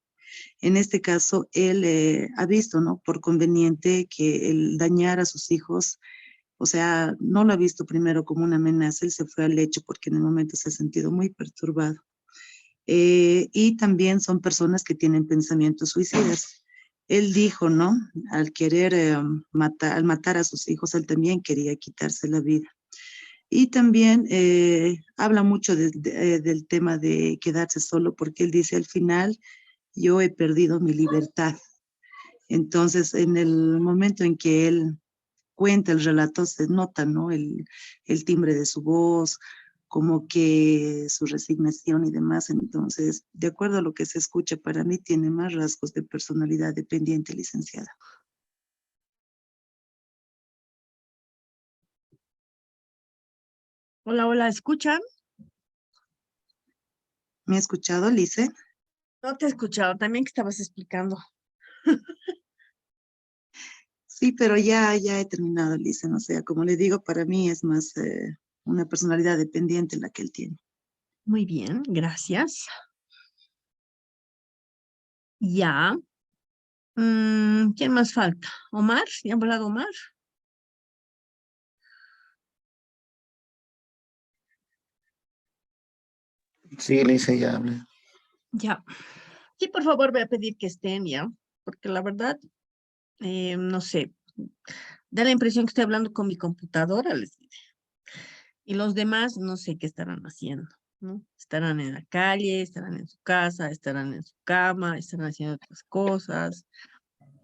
Speaker 10: En este caso, él ha visto, ¿no? Por conveniente que el dañar a sus hijos, o sea, no lo ha visto primero como una amenaza, él se fue al hecho porque en el momento se ha sentido muy perturbado. Y también son personas que tienen pensamientos suicidas. Él dijo, ¿no? Al querer al matar a sus hijos, él también quería quitarse la vida. Y también habla mucho del tema de quedarse solo, porque él dice, al final, yo he perdido mi libertad. Entonces, en el momento en que él cuenta el relato, se nota, ¿no? El timbre de su voz, como que su resignación y demás. Entonces, de acuerdo a lo que se escucha, para mí tiene más rasgos de personalidad dependiente, licenciada.
Speaker 1: Hola, hola, ¿escuchan?
Speaker 10: ¿Me ha escuchado, Lice?
Speaker 1: No te he escuchado, también que estabas explicando.
Speaker 10: Sí, pero ya he terminado, Lice. O sea, como le digo, para mí es más una personalidad dependiente la que él tiene.
Speaker 1: Muy bien, gracias. Ya. ¿Quién más falta? ¿Omar? ¿Ya ha hablado Omar?
Speaker 8: Sí, Lisa, ya hablé.
Speaker 1: Ya. Sí, por favor, voy a pedir que estén ya, porque la verdad, no sé, da la impresión que estoy hablando con mi computadora, les diré. Y los demás no sé qué estarán haciendo, ¿no? Estarán en la calle, estarán en su casa, estarán en su cama, estarán haciendo otras cosas,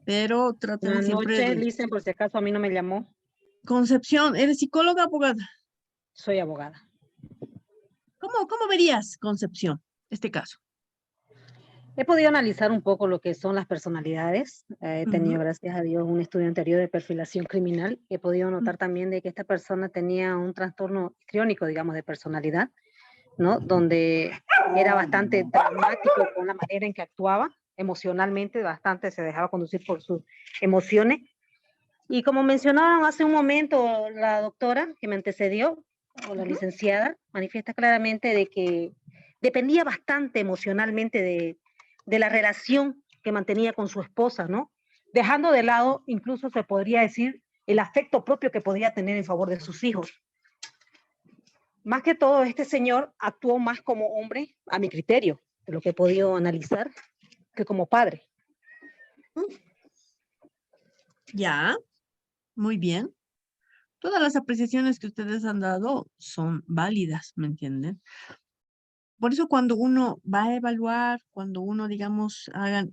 Speaker 1: pero traten
Speaker 2: Buenas
Speaker 1: siempre
Speaker 2: noches,
Speaker 1: de...
Speaker 2: Listen, por si acaso a mí no me llamó.
Speaker 1: Concepción, ¿eres psicóloga, abogada?
Speaker 2: Soy abogada.
Speaker 1: ¿Cómo verías, Concepción, este caso?
Speaker 2: He podido analizar un poco lo que son las personalidades. He tenido, gracias a Dios, un estudio anterior de perfilación criminal. He podido notar también de que esta persona tenía un trastorno histriónico, digamos, de personalidad, ¿no? Donde era bastante dramático con la manera en que actuaba, emocionalmente bastante se dejaba conducir por sus emociones. Y como mencionaban hace un momento la doctora que me antecedió, o la licenciada, manifiesta claramente de que dependía bastante emocionalmente de la relación que mantenía con su esposa, ¿no? Dejando de lado, incluso se podría decir, el afecto propio que podía tener en favor de sus hijos. Más que todo, este señor actuó más como hombre, a mi criterio, de lo que he podido analizar, que como padre.
Speaker 1: Ya, muy bien. Todas las apreciaciones que ustedes han dado son válidas, ¿me entienden? Por eso cuando uno va a evaluar, cuando uno, digamos, hagan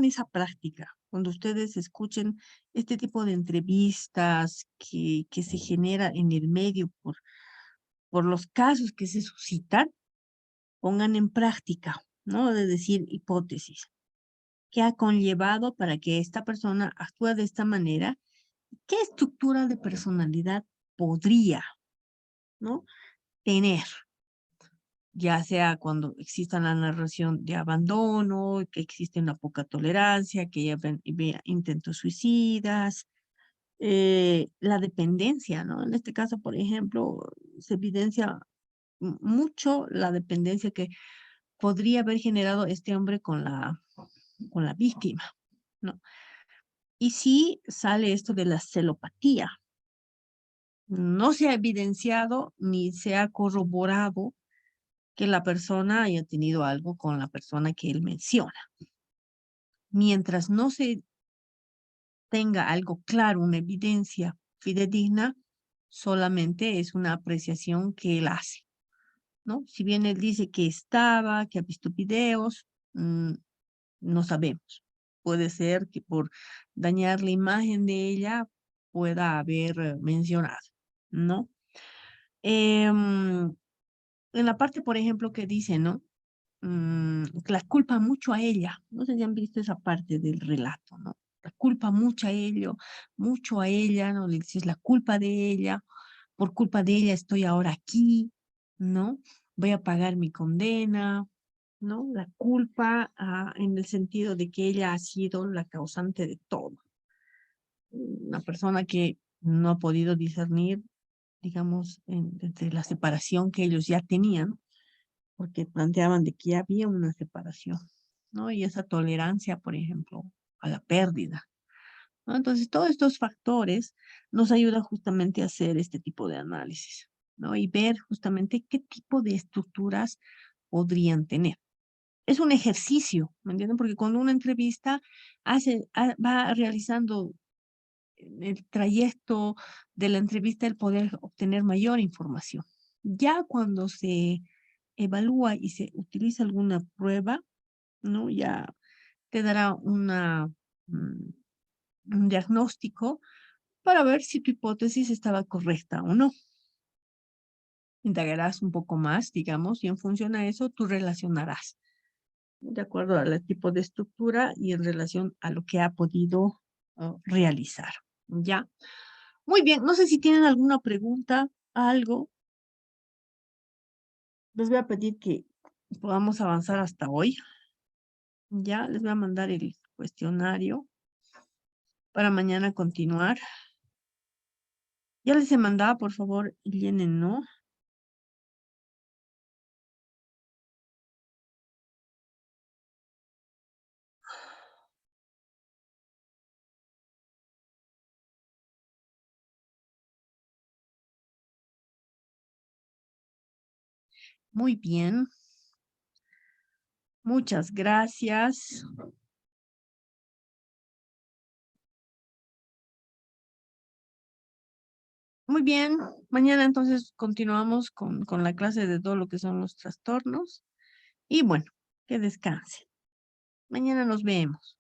Speaker 1: esa práctica, cuando ustedes escuchen este tipo de entrevistas que se genera en el medio por los casos que se suscitan, pongan en práctica, ¿no? De decir hipótesis. ¿Qué ha conllevado para que esta persona actúe de esta manera? ¿Qué estructura de personalidad podría, ¿no? tener? Ya sea cuando exista la narración de abandono, que existe una poca tolerancia, que ya vea intentos suicidas, la dependencia, ¿no? En este caso, por ejemplo, se evidencia mucho la dependencia que podría haber generado este hombre con la víctima, ¿no? Y sí sale esto de la celopatía, no se ha evidenciado ni se ha corroborado que la persona haya tenido algo con la persona que él menciona. Mientras no se tenga algo claro, una evidencia fidedigna, solamente es una apreciación que él hace, ¿no? Si bien él dice que estaba, que ha visto videos, no sabemos. Puede ser que por dañar la imagen de ella pueda haber mencionado, ¿no? En la parte, por ejemplo, que dice, ¿no? La culpa mucho a ella. No sé si han visto esa parte del relato, ¿no? La culpa mucho a ella, ¿no? Le dices la culpa de ella, por culpa de ella estoy ahora aquí, ¿no? Voy a pagar mi condena, ¿no? La culpa en el sentido de que ella ha sido la causante de todo. Una persona que no ha podido discernir, digamos, entre la separación que ellos ya tenían, porque planteaban de que ya había una separación, ¿no? Y esa tolerancia, por ejemplo, a la pérdida, ¿no? Entonces, todos estos factores nos ayudan justamente a hacer este tipo de análisis, ¿no? Y ver justamente qué tipo de estructuras podrían tener. Es un ejercicio, ¿me entienden? Porque cuando una entrevista va realizando el trayecto de la entrevista el poder obtener mayor información. Ya cuando se evalúa y se utiliza alguna prueba, ¿no? Ya te dará un diagnóstico para ver si tu hipótesis estaba correcta o no. Indagarás un poco más, digamos, y en función a eso tú relacionarás de acuerdo al tipo de estructura y en relación a lo que ha podido realizar. ¿Ya? Muy bien, no sé si tienen alguna pregunta, algo. Les voy a pedir que podamos avanzar hasta hoy. Ya, les voy a mandar el cuestionario para mañana continuar. Ya les he mandado, por favor, llenen, ¿no? Muy bien. Muchas gracias. Muy bien. Mañana entonces continuamos con la clase de todo lo que son los trastornos. Y bueno, que descansen. Mañana nos vemos.